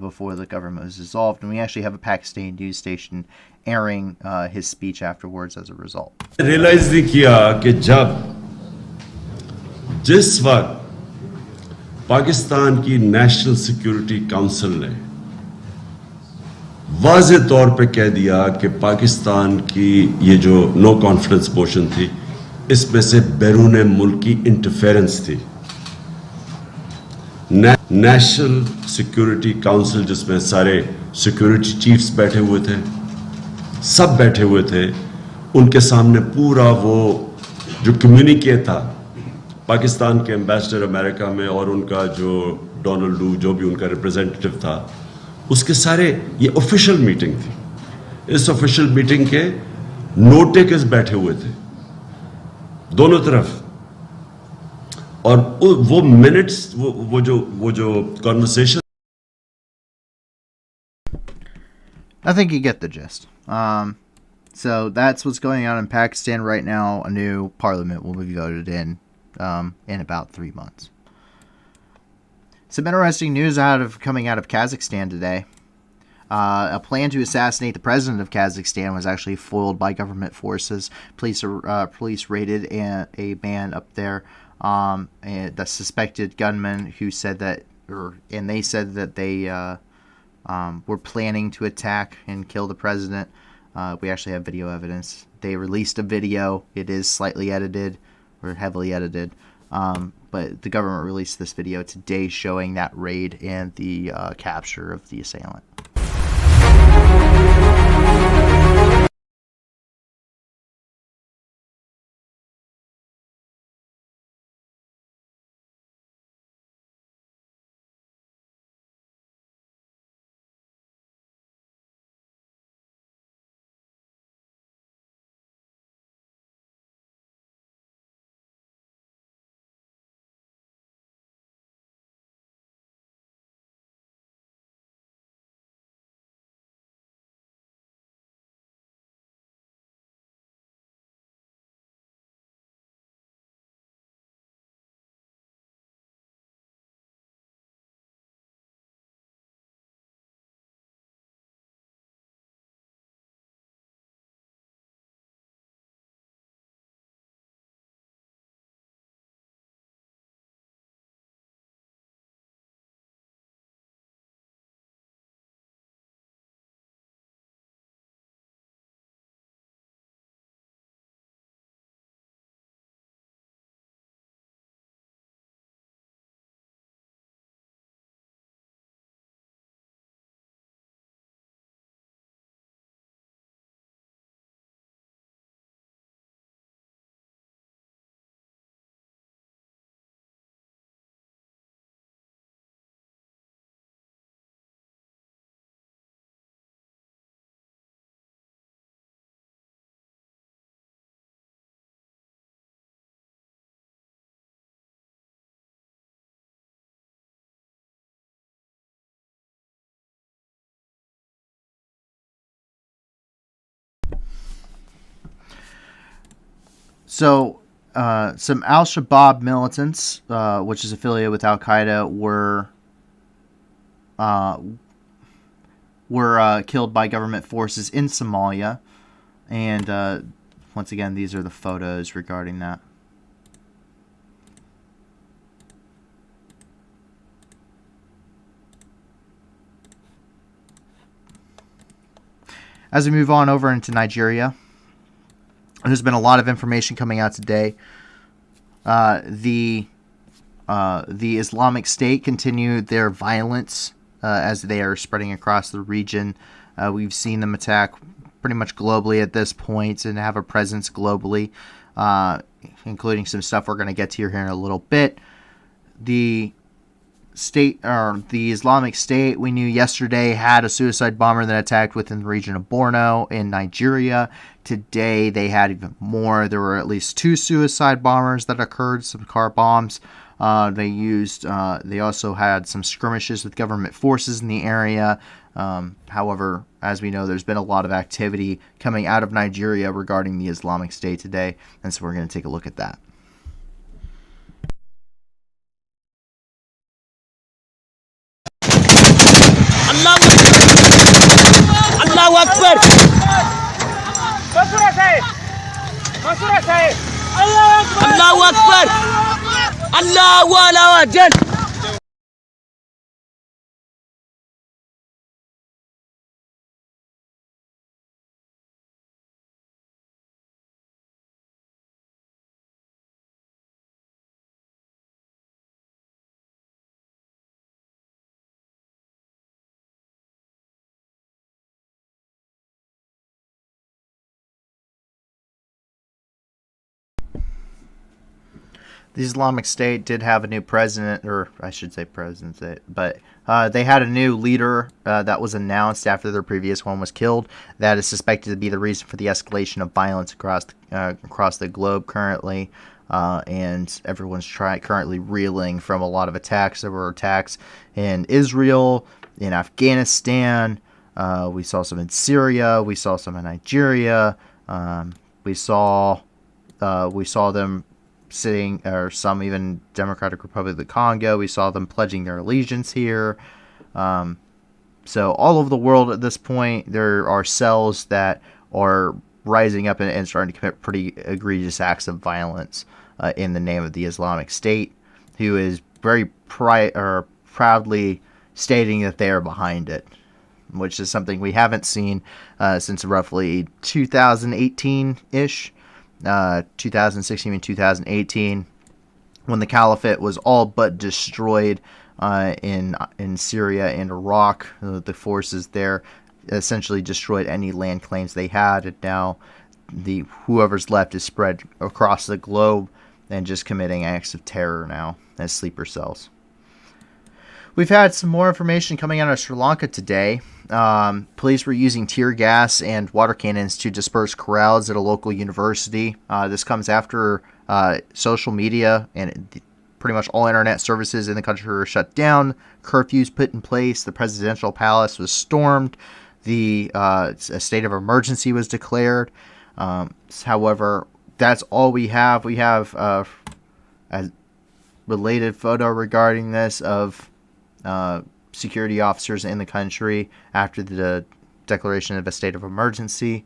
before the government was dissolved. And we actually have a Pakistani news station airing his speech afterwards as a result. Realise नहीं किया कि जब जिस वक्त पाकिस्तान की national security council ने वाज़े तौर पे कह दिया कि पाकिस्तान की ये जो नो कॉन्फिडेंस मोशन थी, इसमें से बैरून मुल्क की इंटरफेरेंस थी। नेशनल सिक्योरिटी काउंसिल जिसमें सारे सिक्योरिटी चीफ्स बैठे हुए थे, सब बैठे हुए थे, उनके सामने पूरा वो जो कम्युनिके था पाकिस्तान के एम्बेसडर अमेरिका में और उनका जो डोनाल्ड लू जो भी उनका रिप्रेजेंटेटिव था, उसके सारे ये ऑफिशियल मीटिंग थी। इस ऑफिशियल मीटिंग के नोट टेकर्स बैठे हुए थे दोनों तरफ, और वो मिनट्स वो जो conversation. I think you get the gist. So that's what's going on in Pakistan right now. A new parliament will be voted in about 3 months. Some interesting news coming out of Kazakhstan today. A plan to assassinate the president of Kazakhstan was actually foiled by government forces. Police raided a man up there, the suspected gunman, who said that, they said that they were planning to attack and kill the president. We actually have video evidence. They released a video. It is slightly edited, or heavily edited, but the government released this video today showing that raid and the capture of the assailant. So, some Al-Shabaab militants, which is affiliated with Al-Qaeda, were killed by government forces in Somalia, and once again, these are the photos regarding that. As we move on over into Nigeria, there's been a lot of information coming out today. The Islamic State continued their violence as they are spreading across the region. We've seen them attack pretty much globally at this point and have a presence globally, including some stuff we're going to get to here in a little bit. The Islamic State, we knew yesterday, had a suicide bomber that attacked within the region of Borno in Nigeria. Today they had even more. There were at least 2 suicide bombers that occurred, some car bombs. They also had some skirmishes with government forces in the area. However, as we know, there's been a lot of activity coming out of Nigeria regarding the Islamic State today, and so we're going to take a look at that. Allahu Akbar! Allahu Akbar! Allahu Akbar! The Islamic State did have a new president, or I should say presidency, but they had a new leader that was announced after their previous one was killed. That is suspected to be the reason for the escalation of violence across the globe currently, and everyone's currently reeling from a lot of attacks. There were attacks in Israel, in Afghanistan. We saw some in Syria. We saw some in Nigeria. We saw them sitting, or some even Democratic Republic of the Congo. We saw them pledging their allegiance here. So all over the world at this point, there are cells that are rising up and starting to commit pretty egregious acts of violence in the name of the Islamic State, who is very proudly stating that they are behind it, which is something we haven't seen since roughly 2018-ish. 2016 and 2018, when the caliphate was all but destroyed in Syria and Iraq. The forces there essentially destroyed any land claims they had, and now whoever's left is spread across the globe and just committing acts of terror now as sleeper cells. We've had some more information coming out of Sri Lanka today. Police were using tear gas and water cannons to disperse crowds at a local university. This comes after social media and pretty much all internet services in the country were shut down, curfews put in place, the presidential palace was stormed, a state of emergency was declared. However, that's all we have. We have a related photo regarding this of security officers in the country after the declaration of a state of emergency.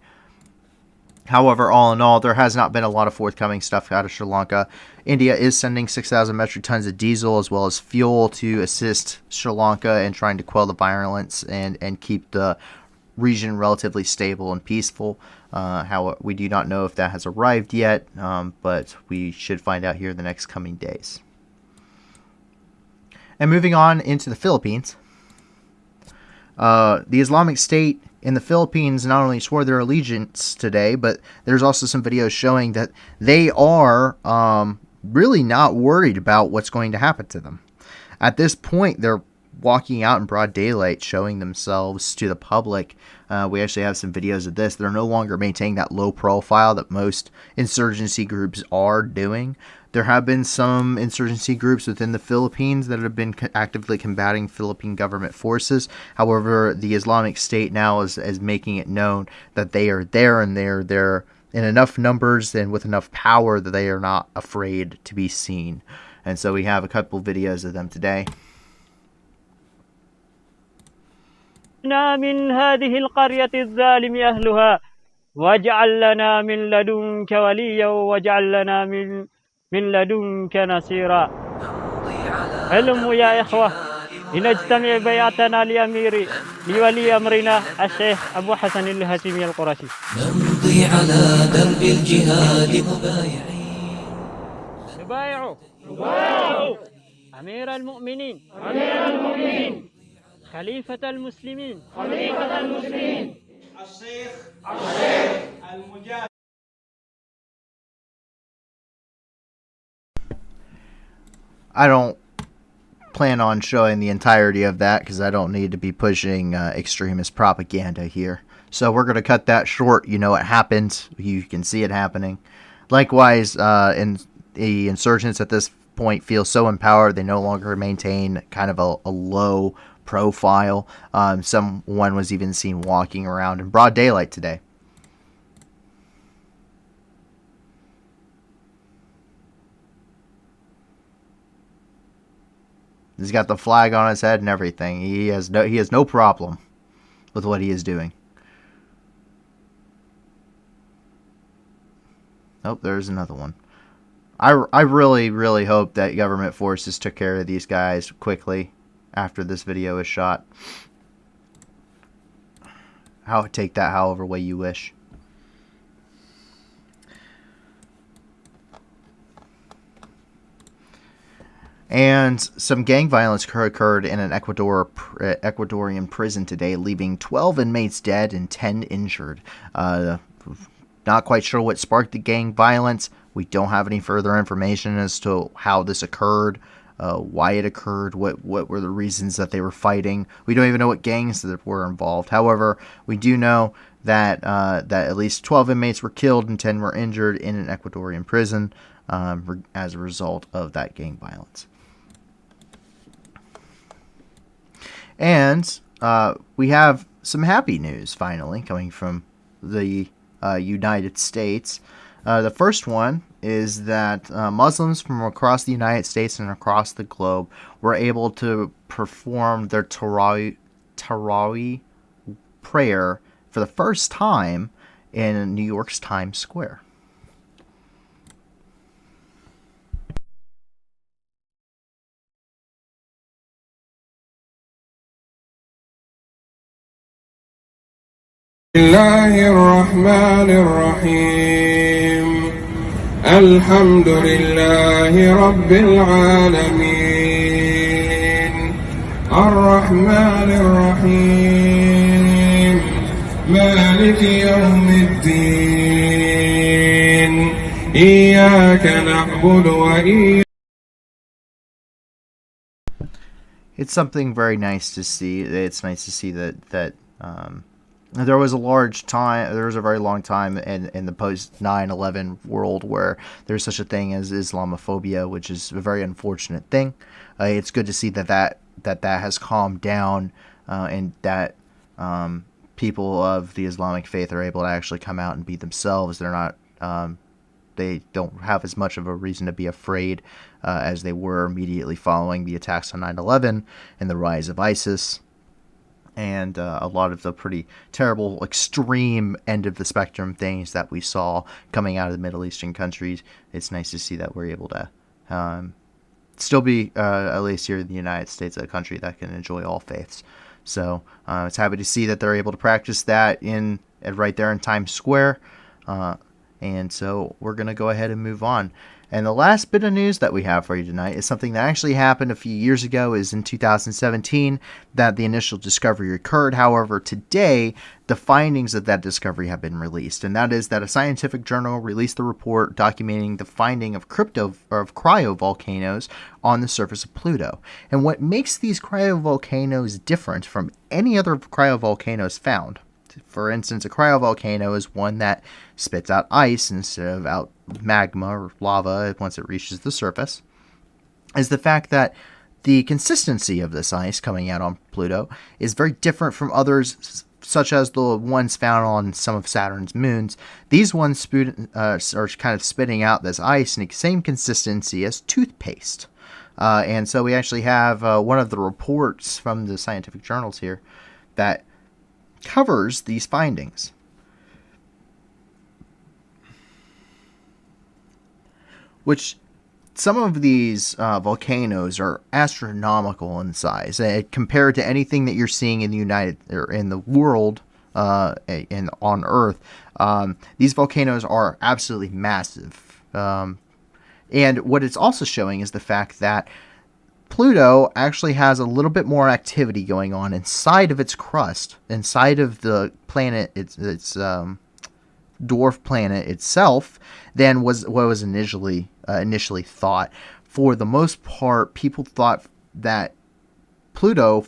However, all in all, there has not been a lot of forthcoming stuff out of Sri Lanka. India is sending 6,000 metric tons of diesel as well as fuel to assist Sri Lanka in trying to quell the violence and keep the region relatively stable and peaceful. We do not know if that has arrived yet, but we should find out here in the next coming days. And moving on into the Philippines, the Islamic State in the Philippines not only swore their allegiance today, but there's also some videos showing that they are really not worried about what's going to happen to them. At this point, they're walking out in broad daylight, showing themselves to the public. We actually have some videos of this. They're no longer maintaining that low profile that most insurgency groups are doing. There have been some insurgency groups within the Philippines that have been actively combating Philippine government forces. However, the Islamic State now is making it known that they are there, and they're in enough numbers and with enough power that they are not afraid to be seen. And so we have a couple videos of them today. من هذه القرية الظالم أهلها واجعل لنا من لدنك وليا واجعل لنا من لدنك نصيرا. علم يا إخوة لنجتمع بيعتنا لولي أمرنا الشيخ أبو حسن الهاشمي القرشي. نمضي على درب الجهاد نبايع أمير المؤمنين خليفة المسلمين الشيخ المجاهد. I don't plan on showing the entirety of that because I don't need to be pushing extremist propaganda here. So we're going to cut that short. You know it happened. You can see it happening. Likewise, the insurgents at this point feel so empowered they no longer maintain kind of a low profile. Someone was even seen walking around in broad daylight today. He's got the flag on his head and everything. He has no problem with what he is doing. Oh, there's another one. I really hope that government forces took care of these guys quickly after this video is shot. Take that however way you wish. And some gang violence occurred in an Ecuadorian prison today, leaving 12 inmates dead and 10 injured. Not quite sure what sparked the gang violence. We don't have any further information as to how this occurred, why it occurred, what were the reasons that they were fighting. We don't even know what gangs that were involved. However, we do know that that at least 12 inmates were killed and 10 were injured in an Ecuadorian prison as a result of that gang violence. And we have some happy news finally coming from the United States. The first one is that Muslims from across the United States and across the globe were able to perform their Tarawih prayer for the first time in New York's Times Square. الله الرحمن الرحيم الحمد لله رب العالمين الرحمن الرحيم مالك يوم الدين إياك نعبد وإياك. It's something very nice to see. It's nice to see that there was a very long time in the post 9/11 world where there's such a thing as Islamophobia, which is a very unfortunate thing. It's good to see that has calmed down, and that people of the Islamic faith are able to actually come out and be themselves. They're not, they don't have as much of a reason to be afraid as they were immediately following the attacks on 9/11 and the rise of ISIS. And a lot of the pretty terrible, extreme end of the spectrum things that we saw coming out of the Middle Eastern countries. It's nice to see that we're able to still be, at least here in the United States, a country that can enjoy all faiths. So it's happy to see that they're able to practice that right there in Times Square. And so we're going to go ahead and move on. And the last bit of news that we have for you tonight is something that actually happened a few years ago. Is in 2017 that the initial discovery occurred. However, today the findings of that discovery have been released, and that is that a scientific journal released the report documenting the finding of cryovolcanoes on the surface of Pluto. And what makes these cryovolcanoes different from any other cryovolcanoes found, for instance, a cryovolcano is one that spits out ice instead of out magma or lava once it reaches the surface, is the fact that the consistency of this ice coming out on Pluto is very different from others, such as the ones found on some of Saturn's moons. These ones are kind of spitting out this ice in the same consistency as toothpaste. And so we actually have one of the reports from the scientific journals here that covers these findings. which some of these volcanoes are astronomical in size compared to anything that you're seeing in the world on Earth. These volcanoes are absolutely massive. And what it's also showing is the fact that Pluto actually has a little bit more activity going on inside of its crust, inside of the planet, its dwarf planet itself, than what was initially thought. For the most part, people thought that Pluto,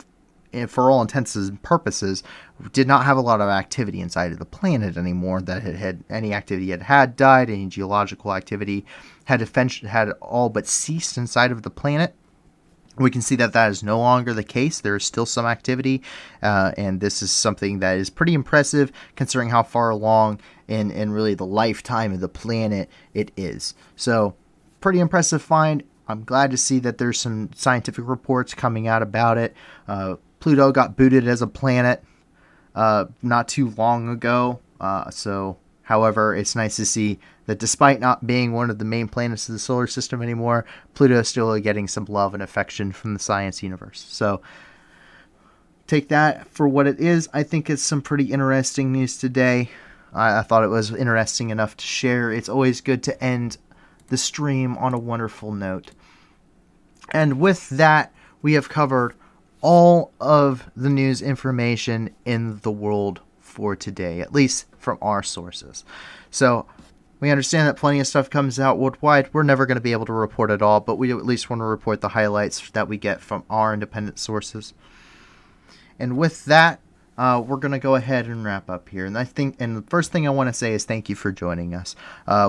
for all intents and purposes, did not have a lot of activity inside of the planet anymore, that it had any activity it had died, any geological activity had all but ceased inside of the planet. We can see that is no longer the case. There is still some activity, and this is something that is pretty impressive considering how far along in really the lifetime of the planet it is. So, pretty impressive find. I'm glad to see that there's some scientific reports coming out about it. Pluto got booted as a planet not too long ago. However, it's nice to see that despite not being one of the main planets of the solar system anymore, Pluto is still getting some love and affection from the science universe. So take that for what it is. I think it's some pretty interesting news today. I thought it was interesting enough to share. It's always good to end the stream on a wonderful note. And with that, we have covered all of the news information in the world for today, at least from our sources. So we understand that plenty of stuff comes out worldwide. We're never going to be able to report it all, but we at least want to report the highlights that we get from our independent sources. And with that, we're going to go ahead and wrap up here. And the first thing I want to say is thank you for joining us.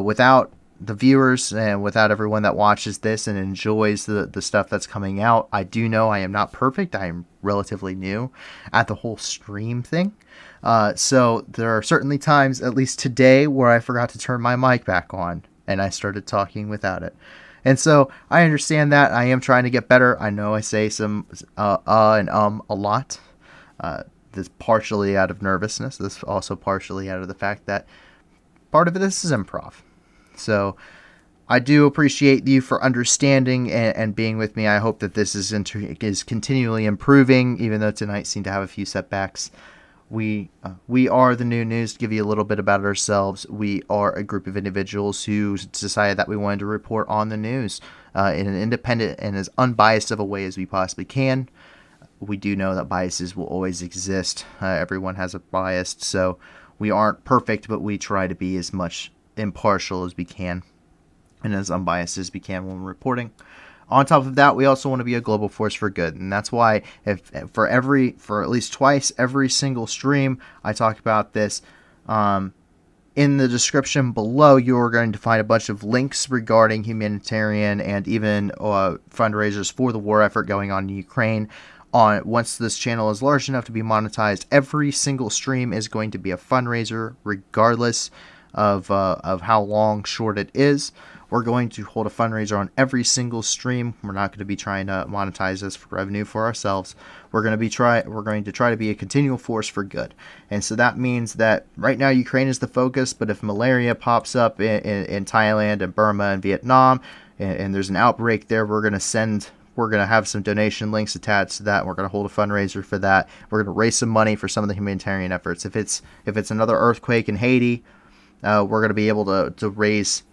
Without the viewers and without everyone that watches this and enjoys the stuff that's coming out, I do know I am not perfect. I am relatively new at the whole stream thing. So there are certainly times, at least today, where I forgot to turn my mic back on and I started talking without it. And so I understand that. I am trying to get better. I know I say some and a lot. This partially out of nervousness. This also partially out of the fact that part of this is improv. So I do appreciate you for understanding and being with me. I hope that this is continually improving, even though tonight seemed to have a few setbacks. We are the New News. To give you a little bit about ourselves, we are a group of individuals who decided that we wanted to report on the news in an independent and as unbiased of a way as we possibly can. We do know that biases will always exist. Everyone has a bias, so we aren't perfect, but we try to be as much impartial as we can and as unbiased as we can when we're reporting. On top of that, we also want to be a global force for good, and that's why for at least twice every single stream I talk about this. In the description below, you're going to find a bunch of links regarding humanitarian and even fundraisers for the war effort going on in Ukraine. Once this channel is large enough to be monetized, every single stream is going to be a fundraiser, regardless of how long, short it is. We're going to hold a fundraiser on every single stream. We're not going to be trying to monetize this for revenue for ourselves. We're going to try to be a continual force for good. And so that means that right now Ukraine is the focus, but if malaria pops up in Thailand and Burma and Vietnam, and there's an outbreak there, we're going to have some donation links attached to that. We're going to hold a fundraiser for that. We're going to raise some money for some of the humanitarian efforts. If it's another earthquake in Haiti, we're going to be able to raise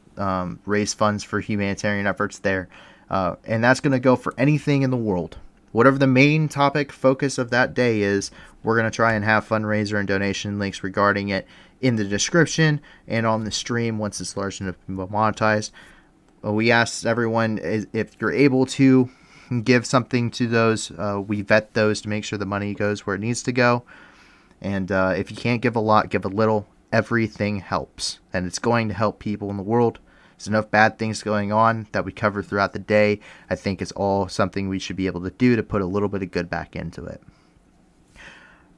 funds for humanitarian efforts there. And that's going to go for anything in the world. Whatever the main topic focus of that day is, we're going to try and have fundraiser and donation links regarding it in the description and on the stream once it's large enough to be monetized. We ask everyone, if you're able to give something to those, we vet those to make sure the money goes where it needs to go. And if you can't give a lot, give a little. Everything helps, and it's going to help people in the world. There's enough bad things going on that we cover throughout the day. I think it's all something we should be able to do to put a little bit of good back into it.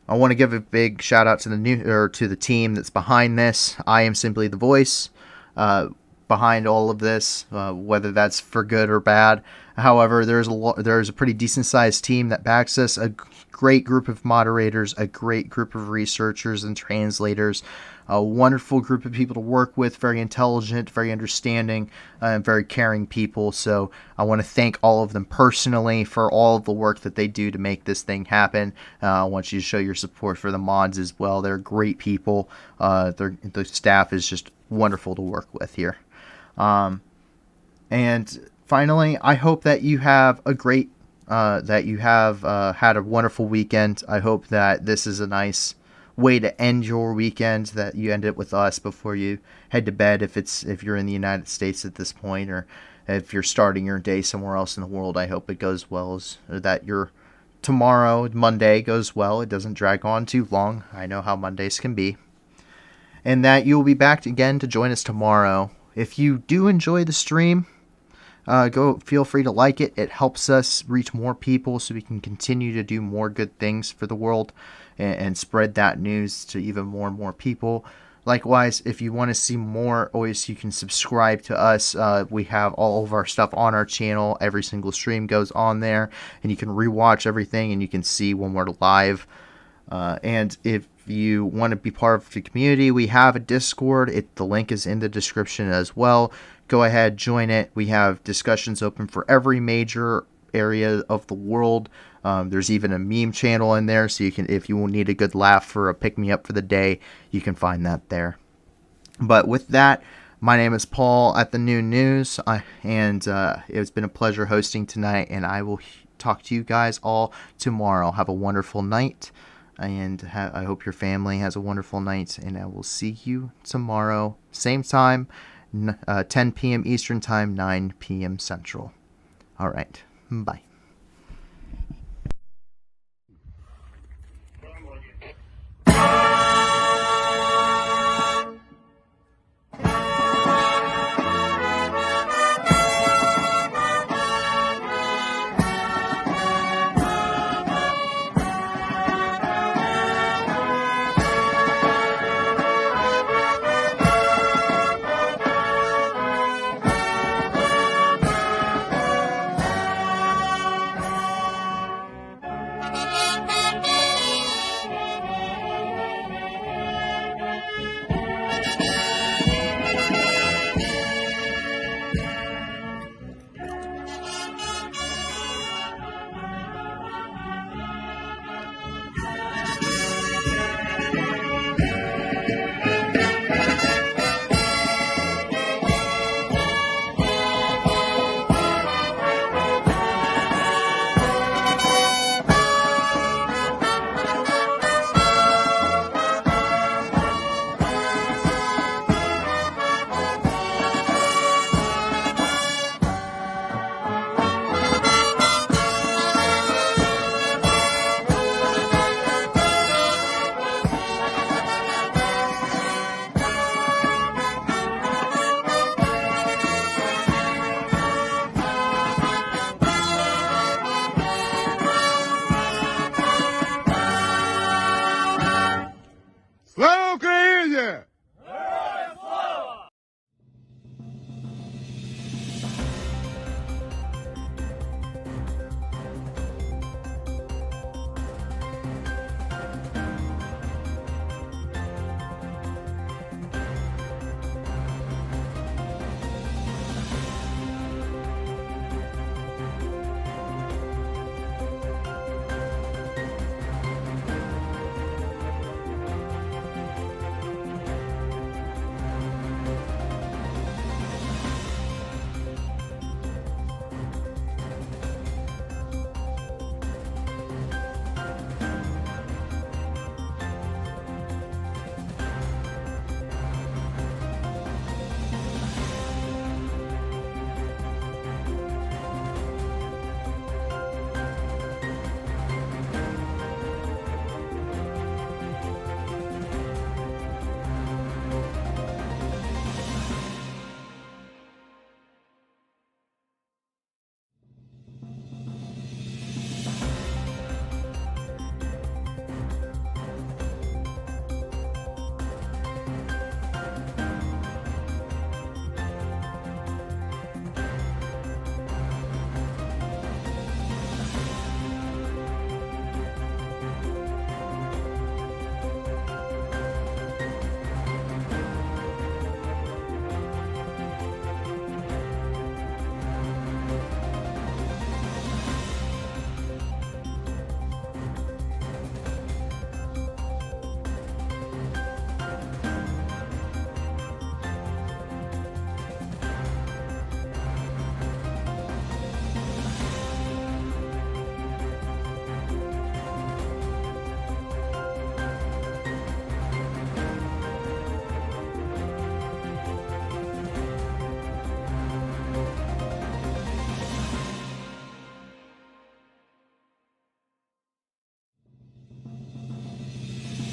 I want to give a big shout out to the team that's behind this. I am simply the voice behind all of this, whether that's for good or bad. However, there's a pretty decent sized team that backs us. A great group of moderators, a great group of researchers and translators. a wonderful group of people to work with, very intelligent, very understanding, and very caring people. So I want to thank all of them personally for all of the work that they do to make this thing happen. I want you to show your support for the mods as well. They're great people. The staff is just wonderful to work with here. And finally, I hope that you have a great, had a wonderful weekend. I hope that this is a nice way to end your weekend, that you end it with us before you head to bed, if you're in the United States at this point, or if you're starting your day somewhere else in the world. I hope it goes well, that your tomorrow, Monday, goes well. It doesn't drag on too long. I know how Mondays can be. And that you'll be back again to join us tomorrow. If you do enjoy the stream, feel free to like it. It helps us reach more people so we can continue to do more good things for the world and spread that news to even more and more people. Likewise, if you want to see more, always you can subscribe to us. We have all of our stuff on our channel. Every single stream goes on there, and you can rewatch everything, and you can see when we're live. And if you want to be part of the community, we have a Discord. The link is in the description as well. Go ahead, join it. We have discussions open for every major area of the world. There's even a meme channel in there, so you can, if you need a good laugh for a pick-me-up for the day, you can find that there. But with that, my name is Paul at the New News, and it's been a pleasure hosting tonight, and I will talk to you guys all tomorrow. Have a wonderful night, and I hope your family has a wonderful night, and I will see you tomorrow, same time, 10 p.m. Eastern Time, 9 p.m. Central. All right, bye.